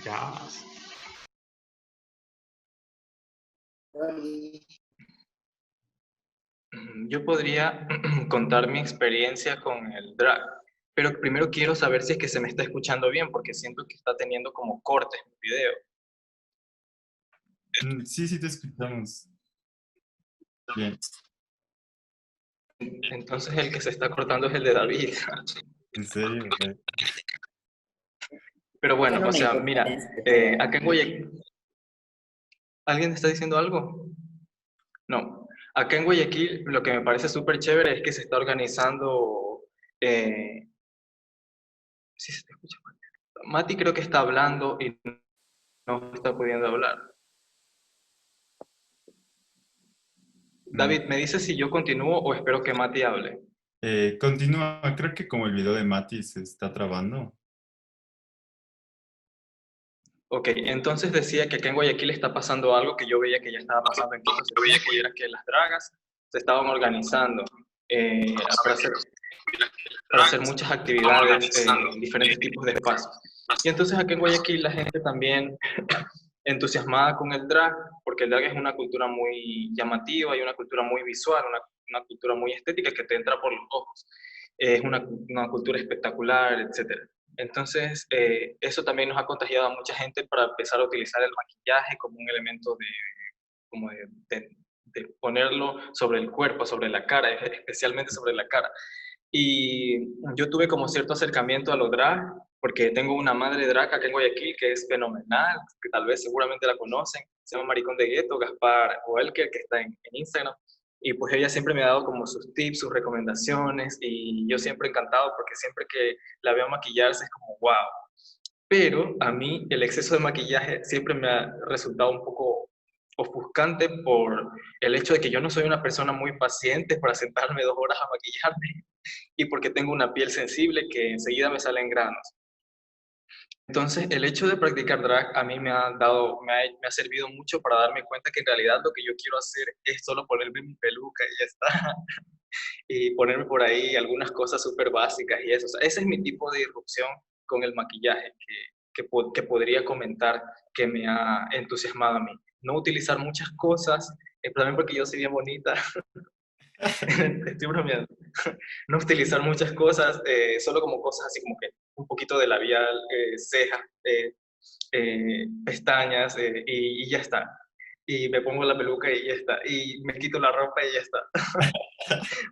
Ya. Yo podría contar mi experiencia con el drag, pero primero quiero saber si es que se me está escuchando bien, porque siento que está teniendo como cortes en el video. Sí, sí, te escuchamos. Bien, Entonces el que se está cortando es el de David. en serio. Ok. Pero bueno, Tiene o una sea, mira, interferencia, pero acá en Guayaquil, ¿alguien está diciendo algo? No. Acá en Guayaquil lo que me parece súper chévere es que se está organizando, ¿sí se te escucha? Mati creo que está hablando y no está pudiendo hablar. Mm, David, ¿me dice si yo continúo o espero que Mati hable? continúa, creo que como el video de Mati se está trabando. Ok, entonces decía que acá en Guayaquil está pasando algo que yo veía que ya estaba pasando en Quito hace tiempo, y era que las dragas se estaban organizando eh, para hacer, para hacer muchas actividades en diferentes tipos de espacios. Y entonces acá en Guayaquil la gente también entusiasmada con el drag, porque el drag es una cultura muy llamativa y una cultura muy visual, una cultura muy estética que te entra por los ojos. Es una cultura espectacular, etcétera. Entonces, eso también nos ha contagiado a mucha gente para empezar a utilizar el maquillaje como un elemento como de ponerlo sobre el cuerpo, sobre la cara, especialmente sobre la cara. Y yo tuve como cierto acercamiento a los drag, porque tengo una madre drag acá en Guayaquil que es fenomenal, que tal vez seguramente la conocen, se llama Maricón de Gueto, Gaspar Oelker, que está en Instagram. Y pues ella siempre me ha dado como sus tips, sus recomendaciones, y yo siempre encantado porque siempre que la veo maquillarse es como wow. Pero a mí el exceso de maquillaje siempre me ha resultado un poco ofuscante por el hecho de que yo no soy una persona muy paciente para sentarme 2 horas a maquillarme y porque tengo una piel sensible que enseguida me salen granos. Entonces, el hecho de practicar drag a mí me ha servido mucho para darme cuenta que en realidad lo que yo quiero hacer es solo ponerme mi peluca y ya está, y ponerme por ahí algunas cosas súper básicas y eso. O sea, ese es mi tipo de irrupción con el maquillaje que podría comentar que me ha entusiasmado a mí. No utilizar muchas cosas, también porque yo soy bien bonita, estoy bromeando. No utilizar muchas cosas, solo como cosas así como que un poquito de labial, cejas, pestañas y ya está. Y me pongo la peluca y ya está. Y me quito la ropa y ya está.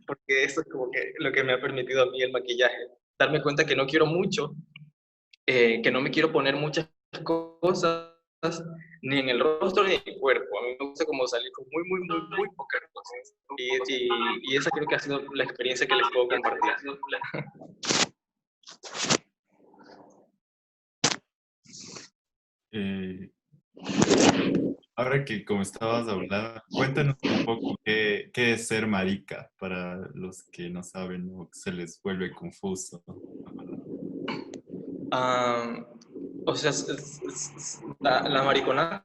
Porque eso es como que lo que me ha permitido a mí el maquillaje. Darme cuenta que no quiero mucho, que no me quiero poner muchas cosas, ni en el rostro ni en el cuerpo. A mí me gusta como salir con muy pocas cosas. Y esa creo que ha sido la experiencia que les puedo compartir. Eh, Ahora que como estabas hablando, cuéntanos un poco qué es ser marica para los que no saben o que se les vuelve confuso. Ah, o sea, la mariconada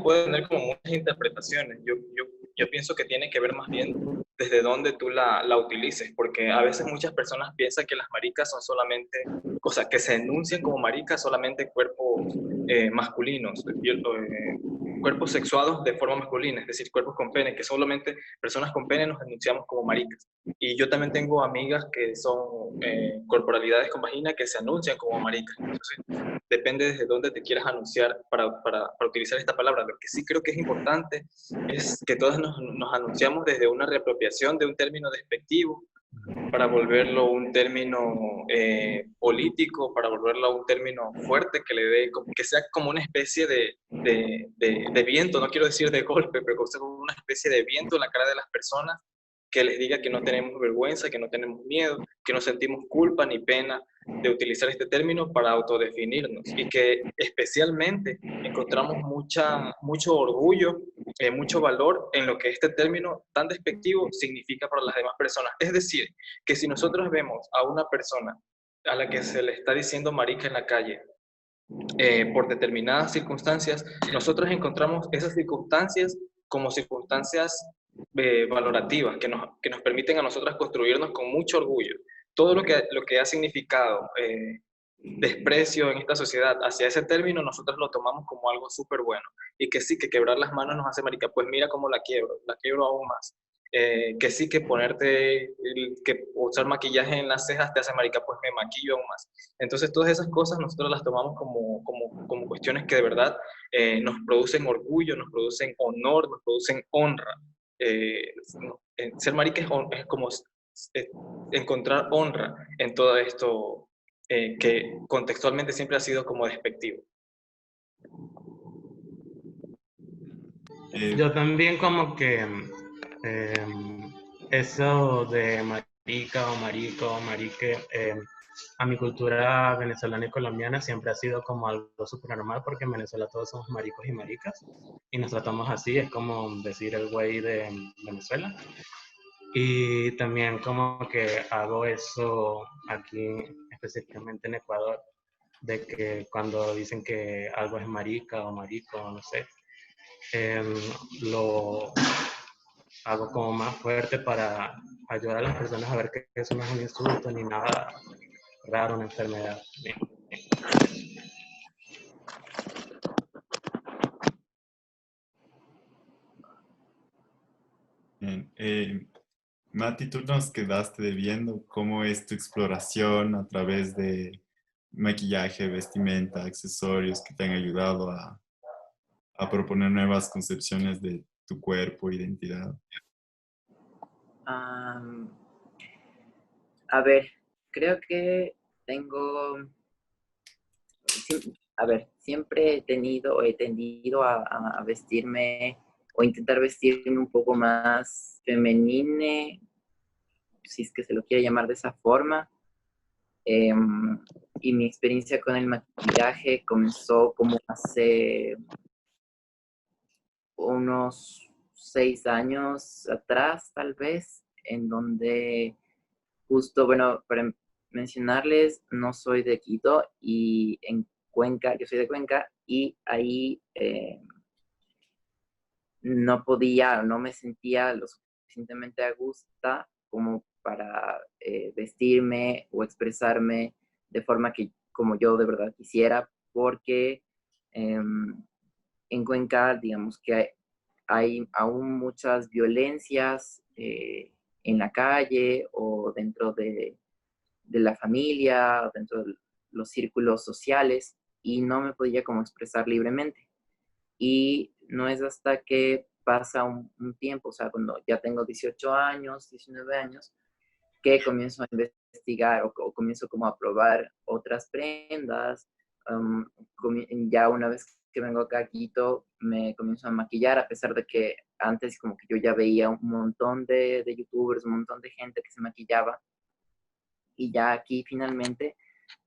puede tener como muchas interpretaciones. Yo pienso que tiene que ver más bien desde dónde tú la utilices, porque a veces muchas personas piensan que las maricas son solamente, o sea, que se enuncian como maricas solamente cuerpos masculinos, cuerpos sexuados de forma masculina, es decir, cuerpos con pene, que solamente personas con pene nos enunciamos como maricas. Y yo también tengo amigas que son corporalidades con vagina que se anuncian como maricas. Entonces, depende desde dónde te quieras anunciar para utilizar esta palabra. Lo que sí creo que es importante es que todos nos anunciamos desde una reapropiación de un término despectivo para volverlo un término político, para volverlo un término fuerte que le dé, que sea como una especie de viento, no quiero decir de golpe, pero que sea como una especie de viento en la cara de las personas que les diga que no tenemos vergüenza, que no tenemos miedo, que no sentimos culpa ni pena de utilizar este término para autodefinirnos y que especialmente encontramos mucho orgullo, mucho valor en lo que este término tan despectivo significa para las demás personas. Es decir, que si nosotros vemos a una persona a la que se le está diciendo marica en la calle, por determinadas circunstancias, nosotros encontramos esas circunstancias como circunstancias valorativas que nos permiten a nosotros construirnos con mucho orgullo. Todo lo que ha significado desprecio en esta sociedad hacia ese término, nosotros lo tomamos como algo súper bueno. Y que sí, que quebrar las manos nos hace marica, pues mira cómo la quiebro aún más. Que sí, que que usar maquillaje en las cejas te hace marica, pues me maquillo aún más. Entonces todas esas cosas nosotros las tomamos como cuestiones que de verdad nos producen orgullo, nos producen honor, nos producen honra. Ser marica es como encontrar honra en todo esto que contextualmente siempre ha sido como despectivo. Yo también como que eso de marica o marico o marique, a mi cultura venezolana y colombiana siempre ha sido como algo súper normal porque en Venezuela todos somos maricos y maricas y nos tratamos así, es como decir el güey de Venezuela. Y también como que hago eso aquí específicamente en Ecuador, de que cuando dicen que algo es marica o marico, no sé, em, lo hago como más fuerte para ayudar a las personas a ver que eso no es un insulto ni nada raro, una enfermedad. Bien, Mati, tú nos quedaste debiendo cómo es tu exploración a través de maquillaje, vestimenta, accesorios que te han ayudado a proponer nuevas concepciones de tu cuerpo, identidad. Am, a ver, creo que tengo, a ver, siempre he tenido o he tendido a vestirme o intentar vestirme un poco más femenine, si es que se lo quiere llamar de esa forma. Y mi experiencia con el maquillaje comenzó como hace unos 6 años atrás, tal vez, en donde justo, bueno, para mencionarles, no soy de Quito y en Cuenca, yo soy de Cuenca y ahí no podía, no me sentía lo suficientemente a gusto como para vestirme o expresarme de forma que como yo de verdad quisiera, porque en Cuenca, digamos que hay aún muchas violencias en la calle o dentro de la familia, dentro de los círculos sociales, y no me podía como expresar libremente. Y no es hasta que pasa un tiempo, o sea, cuando ya tengo 18 años, 19 años, que comienzo a investigar o comienzo como a probar otras prendas. Ya una vez que vengo acá a Quito, me comienzo a maquillar, a pesar de que antes como que yo ya veía un montón de youtubers, un montón de gente que se maquillaba, y ya aquí finalmente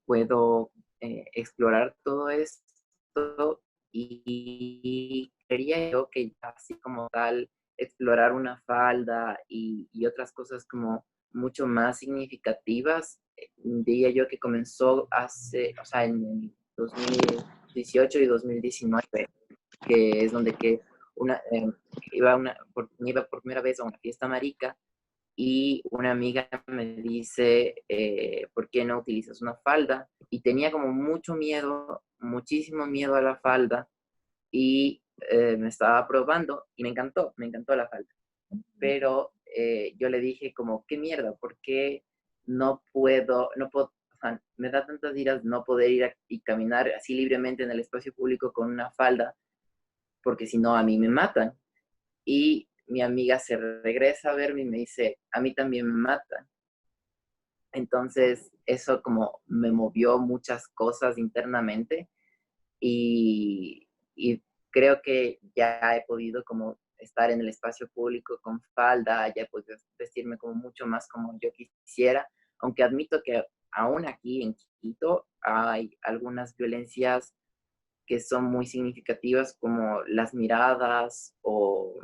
puedo explorar todo esto y quería yo que así como tal explorar una falda y otras cosas como mucho más significativas, diría yo que comenzó hace, o sea, en el 2018 y 2019, que es donde que iba por primera vez a una fiesta marica y una amiga me dice, ¿por qué no utilizas una falda? Y tenía como mucho miedo, muchísimo miedo a la falda y me estaba probando y me encantó la falda. Pero yo le dije como, ¿qué mierda? ¿Por qué no puedo, o sea, me da tantas iras no poder ir y caminar así libremente en el espacio público con una falda, porque si no a mí me matan? Y mi amiga se regresa a verme y me dice, a mí también me matan. Entonces, eso como me movió muchas cosas internamente y creo que ya he podido como estar en el espacio público con falda, ya he podido vestirme como mucho más como yo quisiera, aunque admito que aún aquí en Quito hay algunas violencias que son muy significativas como las miradas o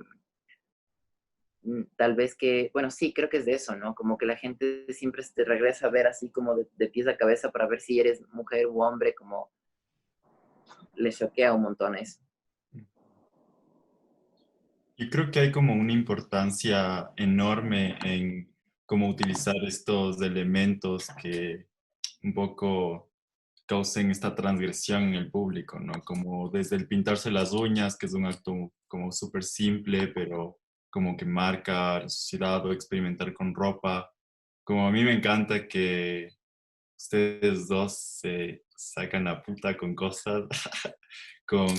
tal vez que, bueno, sí, creo que es de eso, ¿no? Como que la gente siempre te regresa a ver así como de pies a cabeza para ver si eres mujer u hombre, como le choquea un montón eso. Yo creo que hay como una importancia enorme en cómo utilizar estos elementos que un poco causen esta transgresión en el público, ¿no? Como desde el pintarse las uñas, que es un acto como súper simple, pero como que marca la sociedad, o experimentar con ropa. Como a mí me encanta que ustedes dos se sacan la puta con cosas,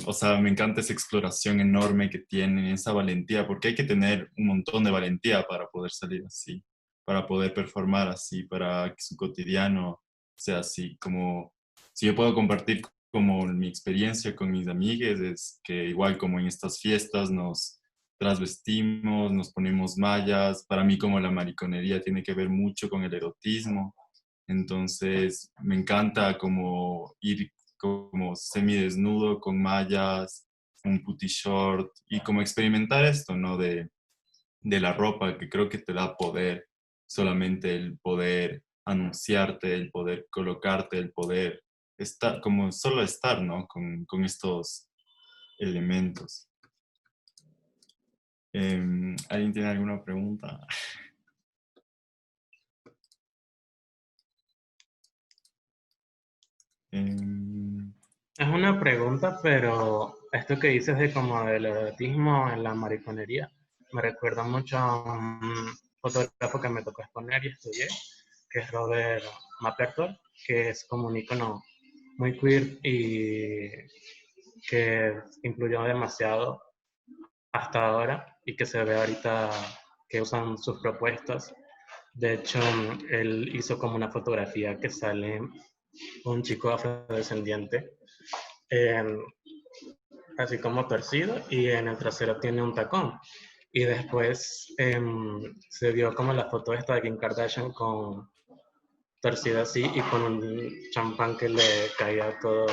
o sea, me encanta esa exploración enorme que tienen, esa valentía, porque hay que tener un montón de valentía para poder salir así, para poder performar así, para que su cotidiano sea así. Como si yo puedo compartir como mi experiencia con mis amigues, es que igual como en estas fiestas nos trasvestimos, nos ponemos mallas. Para mí como la mariconería tiene que ver mucho con el erotismo, entonces me encanta como ir como semidesnudo con mallas, un putty short y como experimentar esto, ¿no? De la ropa, que creo que te da poder, solamente el poder anunciarte, el poder colocarte, el poder estar, como solo estar, ¿no? Con estos elementos. ¿Alguien tiene alguna pregunta? Em, Es una pregunta, pero esto que dices de como del erotismo en la mariconería, me recuerda mucho a un fotógrafo que me tocó exponer y estudié, que es Robert Mapperton, que es como un icono muy queer y que influyó demasiado hasta ahora y que se ve ahorita que usan sus propuestas. De hecho, él hizo como una fotografía que sale un chico afrodescendiente así como torcido, y en el trasero tiene un tacón. Y después se vio como la foto esta de Kim Kardashian con torcida así y con un champán que le caía todo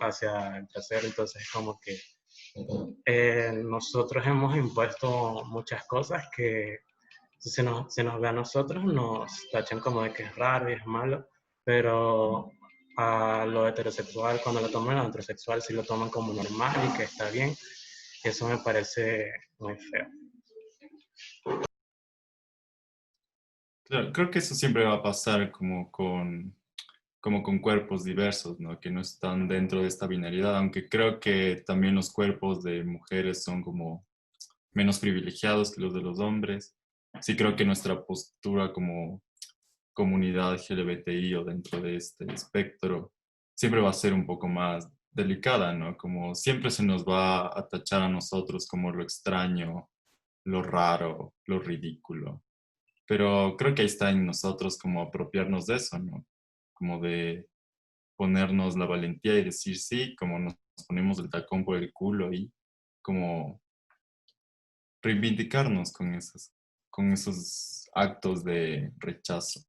hacia el trasero. Entonces como que nosotros hemos impuesto muchas cosas que si se nos ve a nosotros nos tachan como de que es raro y es malo, pero a lo heterosexual, cuando lo toman a lo heterosexual, sí lo toman como normal y que está bien. Y eso me parece muy feo. Claro, creo que eso siempre va a pasar como con cuerpos diversos, ¿no? Que no están dentro de esta binaridad, aunque creo que también los cuerpos de mujeres son como menos privilegiados que los de los hombres. Sí creo que nuestra postura como comunidad LGBTI o dentro de este espectro siempre va a ser un poco más delicada, ¿no? Como siempre se nos va a tachar a nosotros como lo extraño, lo raro, lo ridículo. Pero creo que ahí está en nosotros como apropiarnos de eso, ¿no? Como de ponernos la valentía y decir sí, como nos ponemos el tacón por el culo y como reivindicarnos con esos actos de rechazo.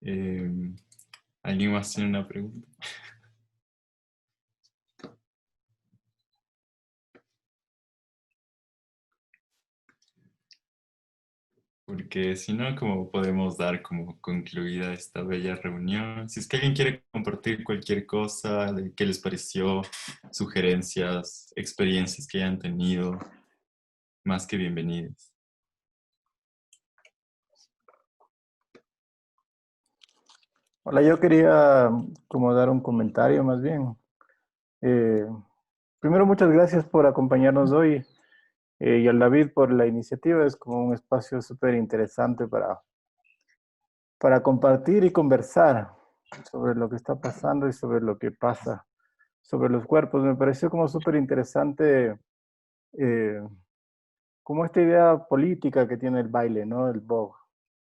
Eh, ¿Alguien más tiene una pregunta? Porque si no, ¿cómo podemos dar como concluida esta bella reunión? Si es que alguien quiere compartir cualquier cosa de qué les pareció, sugerencias, experiencias que hayan tenido, más que bienvenidos. Hola, yo quería como dar un comentario más bien. Eh, Primero, muchas gracias por acompañarnos hoy y al David por la iniciativa. Es como un espacio súper interesante para compartir y conversar sobre lo que está pasando y sobre lo que pasa, sobre los cuerpos. Me pareció como súper interesante eh, como esta idea política que tiene el baile, ¿no? El Vogue,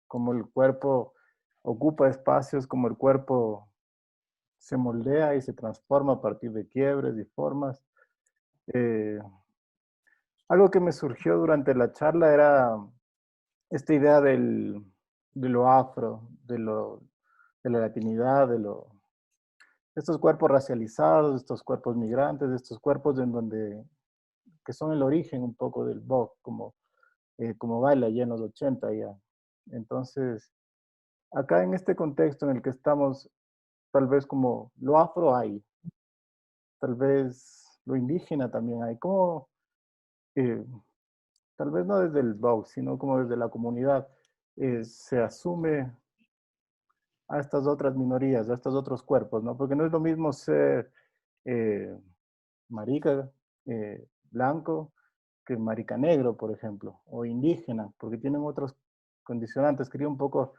como el cuerpo ocupa espacios, como el cuerpo se moldea y se transforma a partir de quiebres y formas. Eh, Algo que me surgió durante la charla era esta idea de lo afro, de la latinidad, estos cuerpos racializados, estos cuerpos migrantes, estos cuerpos en donde, que son el origen un poco del Vogue, como baila ya en los 80 ya. Entonces, acá en este contexto en el que estamos, tal vez como lo afro hay, tal vez lo indígena también hay, como eh, tal vez no desde el Vogue, sino como desde la comunidad, se asume a estas otras minorías, a estos otros cuerpos, ¿no? Porque no es lo mismo ser eh, marica blanco que marica negro, por ejemplo, o indígena, porque tienen otros condicionantes. Quería un poco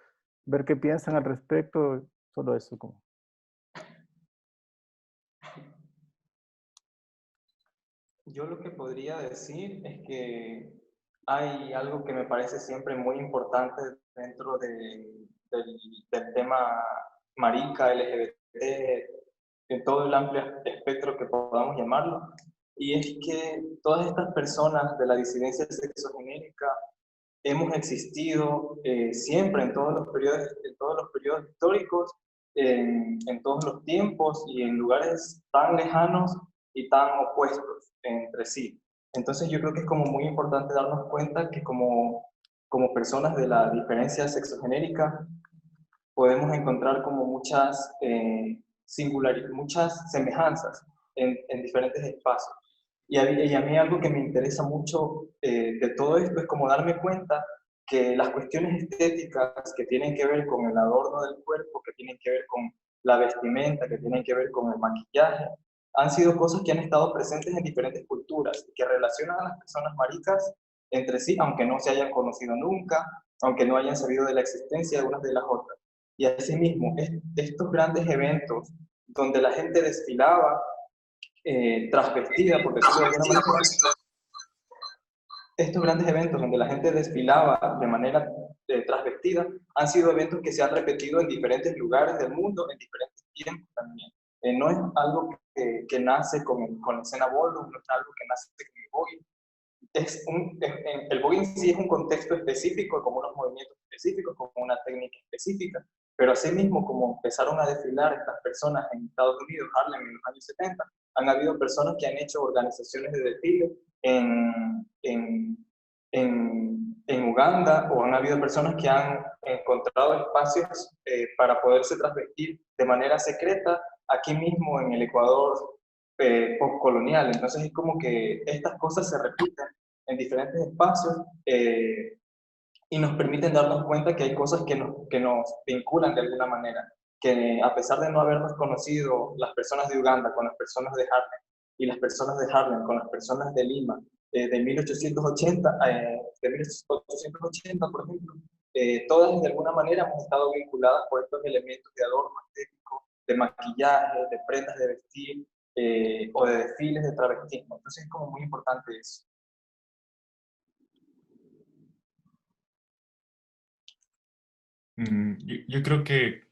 ver qué piensan al respecto, solo eso como. Yo lo que podría decir es que hay algo que me parece siempre muy importante dentro del tema marica, LGBT, en todo el amplio espectro que podamos llamarlo, y es que todas estas personas de la disidencia sexogenérica hemos existido siempre en todos los periodos históricos, en todos los tiempos y en lugares tan lejanos y tan opuestos entre sí. Entonces yo creo que es como muy importante darnos cuenta que como personas de la diferencia sexogenérica podemos encontrar como muchas semejanzas en diferentes espacios. Y a mí algo que me interesa mucho de todo esto es como darme cuenta que las cuestiones estéticas que tienen que ver con el adorno del cuerpo, que tienen que ver con la vestimenta, que tienen que ver con el maquillaje, han sido cosas que han estado presentes en diferentes culturas y que relacionan a las personas maricas entre sí, aunque no se hayan conocido nunca, aunque no hayan sabido de la existencia de unas de las otras. Y asimismo, estos grandes eventos donde la gente desfilaba transvestida, por decirlo de alguna manera, estos grandes eventos donde la gente desfilaba de manera transvestida han sido eventos que se han repetido en diferentes lugares del mundo, en diferentes tiempo también. No es algo que nace con la escena ballroom, no es algo que nace con el voguing. El voguing sí es un contexto específico, como unos movimientos específicos, como una técnica específica, pero asimismo, como empezaron a desfilar estas personas en Estados Unidos, Harlem, en los años 70, han habido personas que han hecho organizaciones de desfile en Uganda, o han habido personas que han encontrado espacios para poderse transvestir de manera secreta aquí mismo en el Ecuador postcolonial. Entonces es como que estas cosas se repiten en diferentes espacios y nos permiten darnos cuenta que hay cosas que nos vinculan de alguna manera, que a pesar de no habernos conocido las personas de Uganda con las personas de Harlem y las personas de Harlem con las personas de Lima de 1880, por ejemplo, todas de alguna manera hemos estado vinculadas por estos elementos de adorno estético, de maquillaje, de prendas de vestir o de desfiles de travestismo. Entonces es como muy importante eso. Yo creo que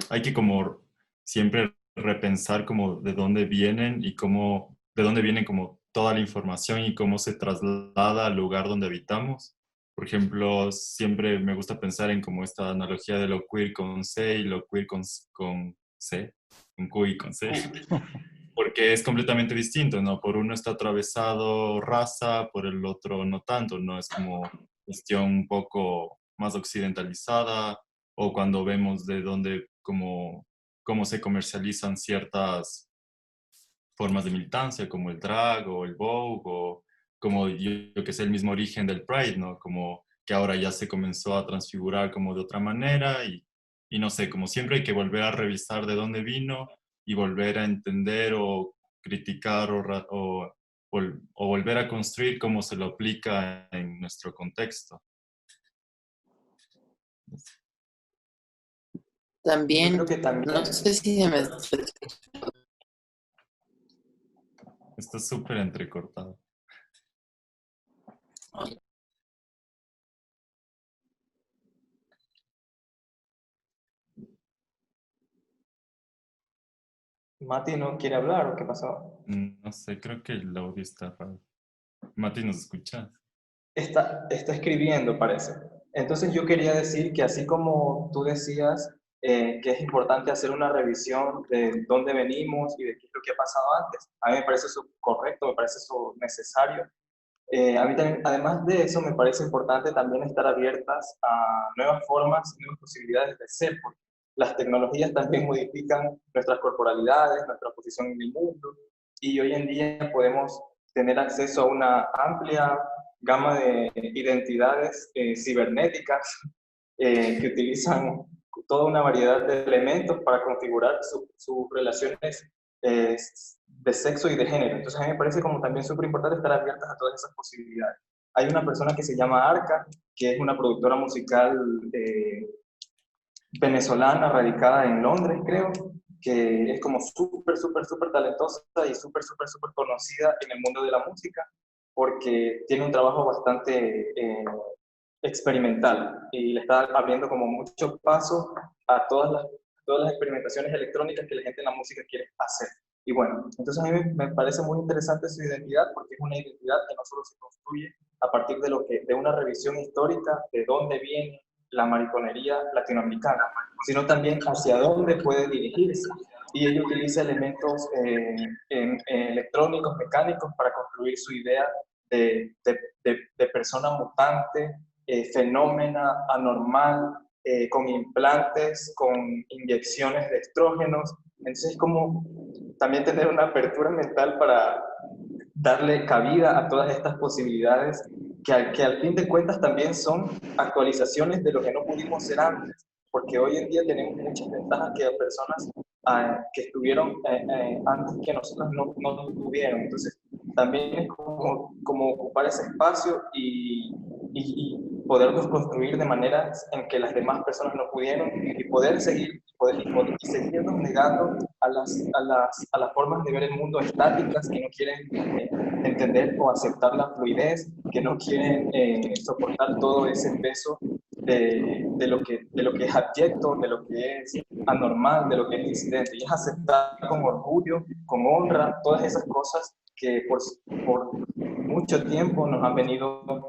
hay que como siempre repensar como de dónde vienen y cómo, de dónde viene como toda la información y cómo se traslada al lugar donde habitamos. Por ejemplo, siempre me gusta pensar en como esta analogía de lo queer con C y lo queer con C, con Q y con C, porque es completamente distinto, ¿no? Por uno está atravesado raza, por el otro no tanto, ¿no? Es como cuestión un poco más occidentalizada, o cuando vemos de dónde, cómo se comercializan ciertas formas de militancia, como el drag o el vogue, o como yo que sé, el mismo origen del Pride, ¿no? Como que ahora ya se comenzó a transfigurar como de otra manera y no sé, como siempre hay que volver a revisar de dónde vino y volver a entender o criticar o volver a construir cómo se lo aplica en nuestro contexto. También, Yo creo que también no sé si se me... Está súper entrecortado. Mati no quiere hablar, ¿o qué pasó? No sé, creo que el audio está raro. Mati, ¿nos escuchas? Está escribiendo, parece. Entonces yo quería decir que así como tú decías que es importante hacer una revisión de dónde venimos y de qué es lo que ha pasado antes, a mí me parece eso correcto, me parece eso necesario. A mí también, además de eso, me parece importante también estar abiertas a nuevas formas, nuevas posibilidades de ser, porque las tecnologías también modifican nuestras corporalidades, nuestra posición en el mundo, y hoy en día podemos tener acceso a una amplia gama de identidades cibernéticas que utilizan toda una variedad de elementos para configurar sus relaciones de sexo y de género. Entonces a mí me parece como también súper importante estar abiertas a todas esas posibilidades. Hay una persona que se llama Arca, que es una productora musical venezolana radicada en Londres, creo, que es como súper talentosa y súper conocida en el mundo de la música, porque tiene un trabajo bastante experimental y le está abriendo como mucho paso a todas las experimentaciones electrónicas que la gente en la música quiere hacer. Y bueno, entonces a mí me parece muy interesante su identidad, porque es una identidad que no solo se construye a partir de una revisión histórica de dónde viene la mariconería latinoamericana, sino también hacia dónde puede dirigirse. Y ella utiliza elementos electrónicos, mecánicos, para construir su idea de persona mutante, fenómena anormal, con implantes, con inyecciones de estrógenos. Entonces es como también tener una apertura mental para darle cabida a todas estas posibilidades que al fin de cuentas también son actualizaciones de lo que no pudimos ser antes, porque hoy en día tenemos muchas ventajas que personas que estuvieron antes que nosotros no tuvieron. Entonces también es como ocupar ese espacio y podernos construir de maneras en que las demás personas no pudieron, y poder seguir y seguirnos negando a las formas de ver el mundo estáticas, que no quieren entender o aceptar la fluidez, que no quieren soportar todo ese peso de lo que es abyecto, de lo que es anormal de lo que es disidente, y es aceptar con orgullo, con honra, todas esas cosas que por mucho tiempo nos han venido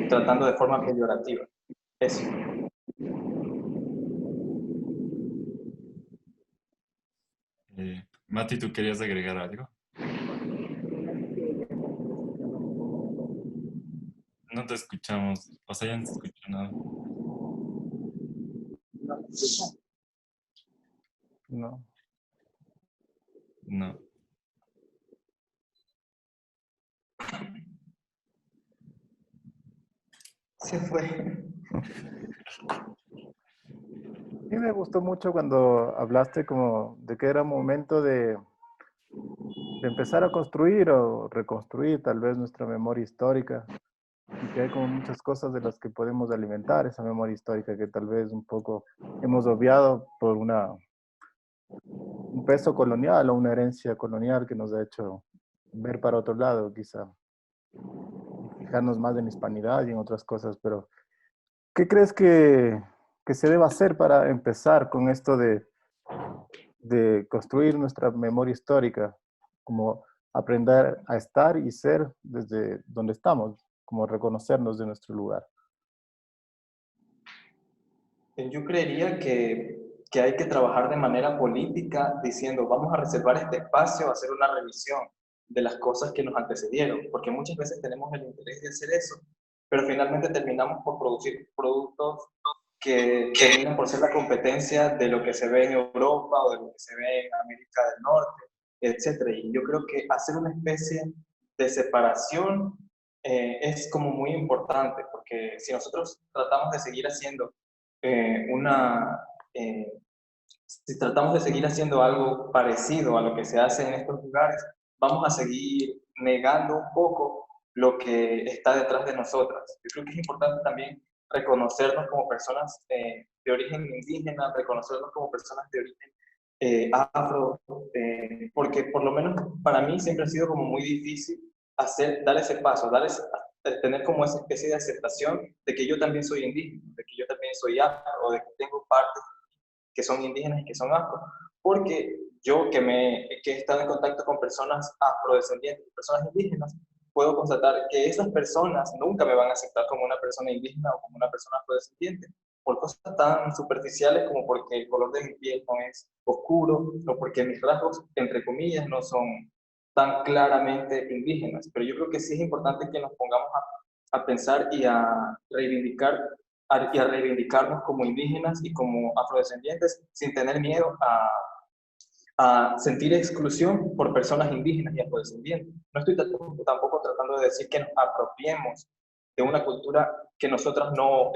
tratando de forma peyorativa. Eso. Mati, ¿tú querías agregar algo? No te escuchamos, o sea, ya no te escucho nada. No. No. Se fue. Sí, me gustó mucho cuando hablaste como de que era momento de empezar a construir o reconstruir tal vez nuestra memoria histórica y que hay como muchas cosas de las que podemos alimentar esa memoria histórica que tal vez un poco hemos obviado por un peso colonial o una herencia colonial que nos ha hecho ver para otro lado quizá y fijarnos más en hispanidad y en otras cosas, pero ¿qué crees que se debe hacer para empezar con esto de construir nuestra memoria histórica, como aprender a estar y ser desde donde estamos, como reconocernos de nuestro lugar? Yo creería que hay que trabajar de manera política diciendo, vamos a reservar este espacio, a hacer una revisión de las cosas que nos antecedieron, porque muchas veces tenemos el interés de hacer eso, pero finalmente terminamos por producir productos que terminan por ser la competencia de lo que se ve en Europa o de lo que se ve en América del Norte, etcétera. Y yo creo que hacer una especie de separación es como muy importante, porque si nosotros tratamos de seguir haciendo una, si tratamos de seguir haciendo algo parecido a lo que se hace en estos lugares, vamos a seguir negando un poco lo que está detrás de nosotras. Yo creo que es importante también reconocernos como personas de origen indígena, reconocernos como personas de origen afro, porque por lo menos para mí siempre ha sido como muy difícil dar ese paso, tener como esa especie de aceptación de que yo también soy indígena, de que yo también soy afro, o de que tengo partes que son indígenas y que son afro, porque yo que he estado en contacto con personas afrodescendientes, personas indígenas, puedo constatar que esas personas nunca me van a aceptar como una persona indígena o como una persona afrodescendiente, por cosas tan superficiales como porque el color de mi piel no es oscuro, o porque mis rasgos, entre comillas, no son tan claramente indígenas. Pero yo creo que sí es importante que nos pongamos a pensar y a reivindicarnos como indígenas y como afrodescendientes sin tener miedo a sentir exclusión por personas indígenas y afrodescendientes. No estoy tampoco tratando de decir que nos apropiemos de una cultura en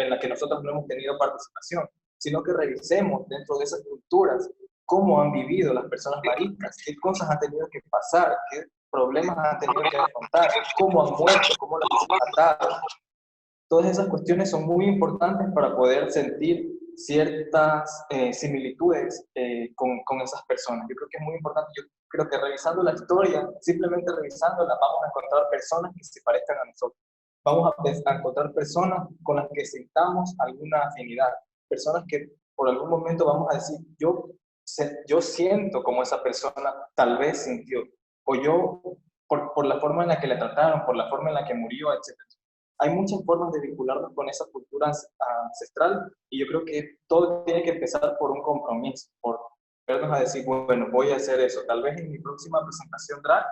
la que nosotros no hemos tenido participación, sino que revisemos dentro de esas culturas cómo han vivido las personas maricas, qué cosas han tenido que pasar, qué problemas han tenido que afrontar, cómo han muerto, cómo las han matado. Todas esas cuestiones son muy importantes para poder sentir ciertas similitudes con esas personas. Yo creo que es muy importante. Yo creo que revisando la historia, simplemente revisándola, vamos a encontrar personas que se parezcan a nosotros. Vamos a encontrar personas con las que sintamos alguna afinidad. Personas que por algún momento vamos a decir, yo siento como esa persona tal vez sintió. O yo, por la forma en la que le trataron, por la forma en la que murió, etc. Hay muchas formas de vincularnos con esa cultura ancestral y yo creo que todo tiene que empezar por un compromiso, por vernos a decir, bueno, voy a hacer eso. Tal vez en mi próxima presentación drag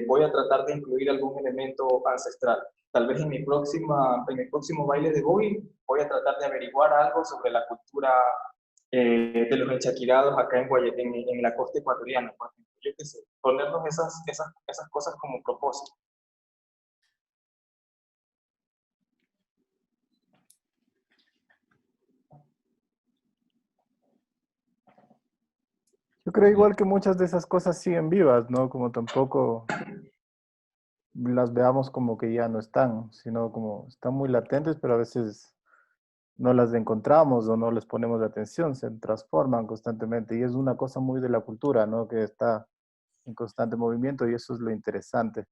voy a tratar de incluir algún elemento ancestral. Tal vez en mi próximo baile de Bowie voy a tratar de averiguar algo sobre la cultura de los enchaquirados acá en la costa ecuatoriana, por ejemplo. Yo qué sé, ponernos esas cosas como propósito. Yo creo igual que muchas de esas cosas siguen vivas, ¿no? Como tampoco las veamos como que ya no están, sino como están muy latentes, pero a veces no las encontramos o no les ponemos atención, se transforman constantemente y es una cosa muy de la cultura, ¿no? Que está en constante movimiento y eso es lo interesante,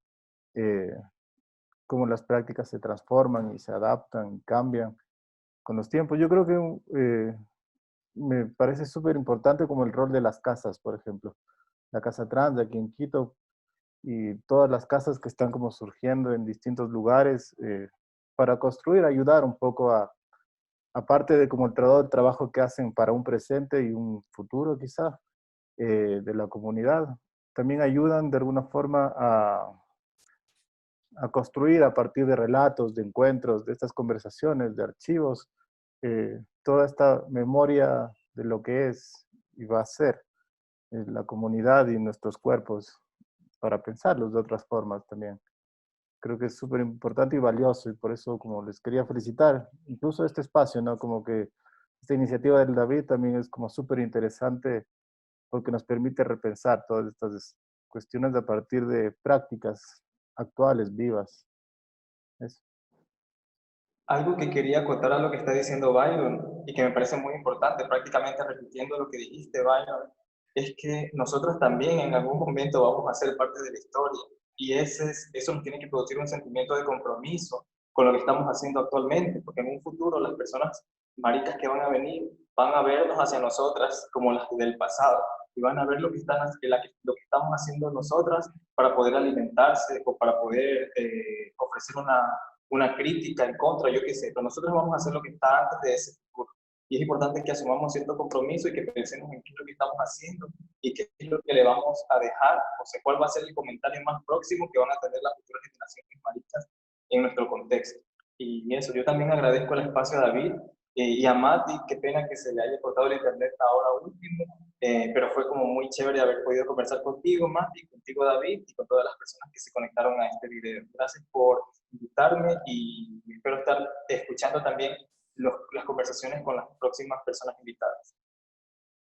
eh, cómo las prácticas se transforman y se adaptan y cambian con los tiempos. Yo creo que me parece súper importante como el rol de las casas, por ejemplo. La Casa Trans de aquí en Quito y todas las casas que están como surgiendo en distintos lugares para construir, ayudar un poco a, aparte de como todo el trabajo que hacen para un presente y un futuro quizá de la comunidad, también ayudan de alguna forma a construir a partir de relatos, de encuentros, de estas conversaciones, de archivos, toda esta memoria de lo que es y va a ser la comunidad y nuestros cuerpos para pensarlos de otras formas también. Creo que es súper importante y valioso y por eso como les quería felicitar, incluso este espacio, ¿no? Como que esta iniciativa del David también es como súper interesante porque nos permite repensar todas estas cuestiones a partir de prácticas actuales, vivas. Eso. Algo que quería acotar a lo que está diciendo Byron y que me parece muy importante, prácticamente repitiendo lo que dijiste, Byron, es que nosotros también en algún momento vamos a ser parte de la historia y eso nos tiene que producir un sentimiento de compromiso con lo que estamos haciendo actualmente, porque en un futuro las personas maricas que van a venir van a vernos hacia nosotras como las del pasado y van a ver lo que estamos haciendo nosotras para poder alimentarse o para poder ofrecer una crítica en contra, yo qué sé, pero nosotros vamos a hacer lo que está antes de ese futuro. Y es importante que asumamos cierto compromiso y que pensemos en qué es lo que estamos haciendo y qué es lo que le vamos a dejar, o sea, cuál va a ser el comentario más próximo que van a tener las futuras generaciones maristas en nuestro contexto. Y eso, yo también agradezco el espacio a David y a Mati, qué pena que se le haya cortado el internet ahora último, pero fue como muy chévere haber podido conversar contigo, Mati, contigo, David, y con todas las personas que se conectaron a este video. Gracias por invitarme y espero estar escuchando también las conversaciones con las próximas personas invitadas.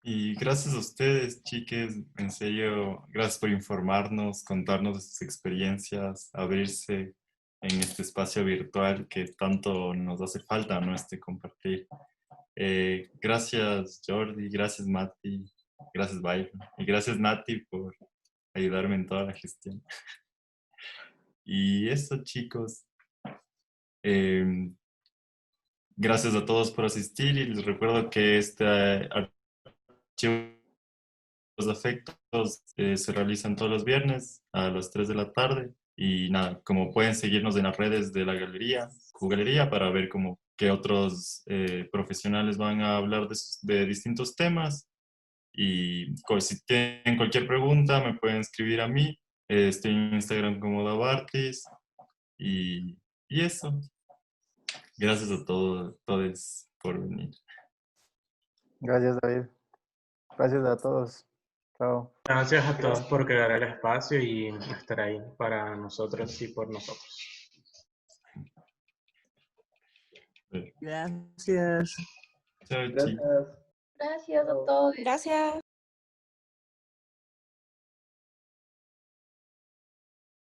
Y gracias a ustedes, chiques, en serio, gracias por informarnos, contarnos de sus experiencias, abrirse en este espacio virtual que tanto nos hace falta, ¿no? Compartir. Gracias, Jordi, gracias, Mati, gracias, Byron, y gracias, Nati, por ayudarme en toda la gestión. Y eso, chicos. Gracias a todos por asistir y les recuerdo que este archivo de afectos se realizan todos los viernes a las 3 de la tarde. Y nada, como pueden seguirnos en las redes de la galería, Q-Galería, para ver como qué otros profesionales van a hablar de distintos temas. Y si tienen cualquier pregunta, me pueden escribir a mí. Estoy en Instagram como Davartis. Y eso. Gracias a todos por venir. Gracias, David. Gracias a todos. Chao. Gracias a todos por crear el espacio y estar ahí para nosotros y por nosotros. Gracias. Chao, chicos. Gracias. Gracias a todos. Gracias.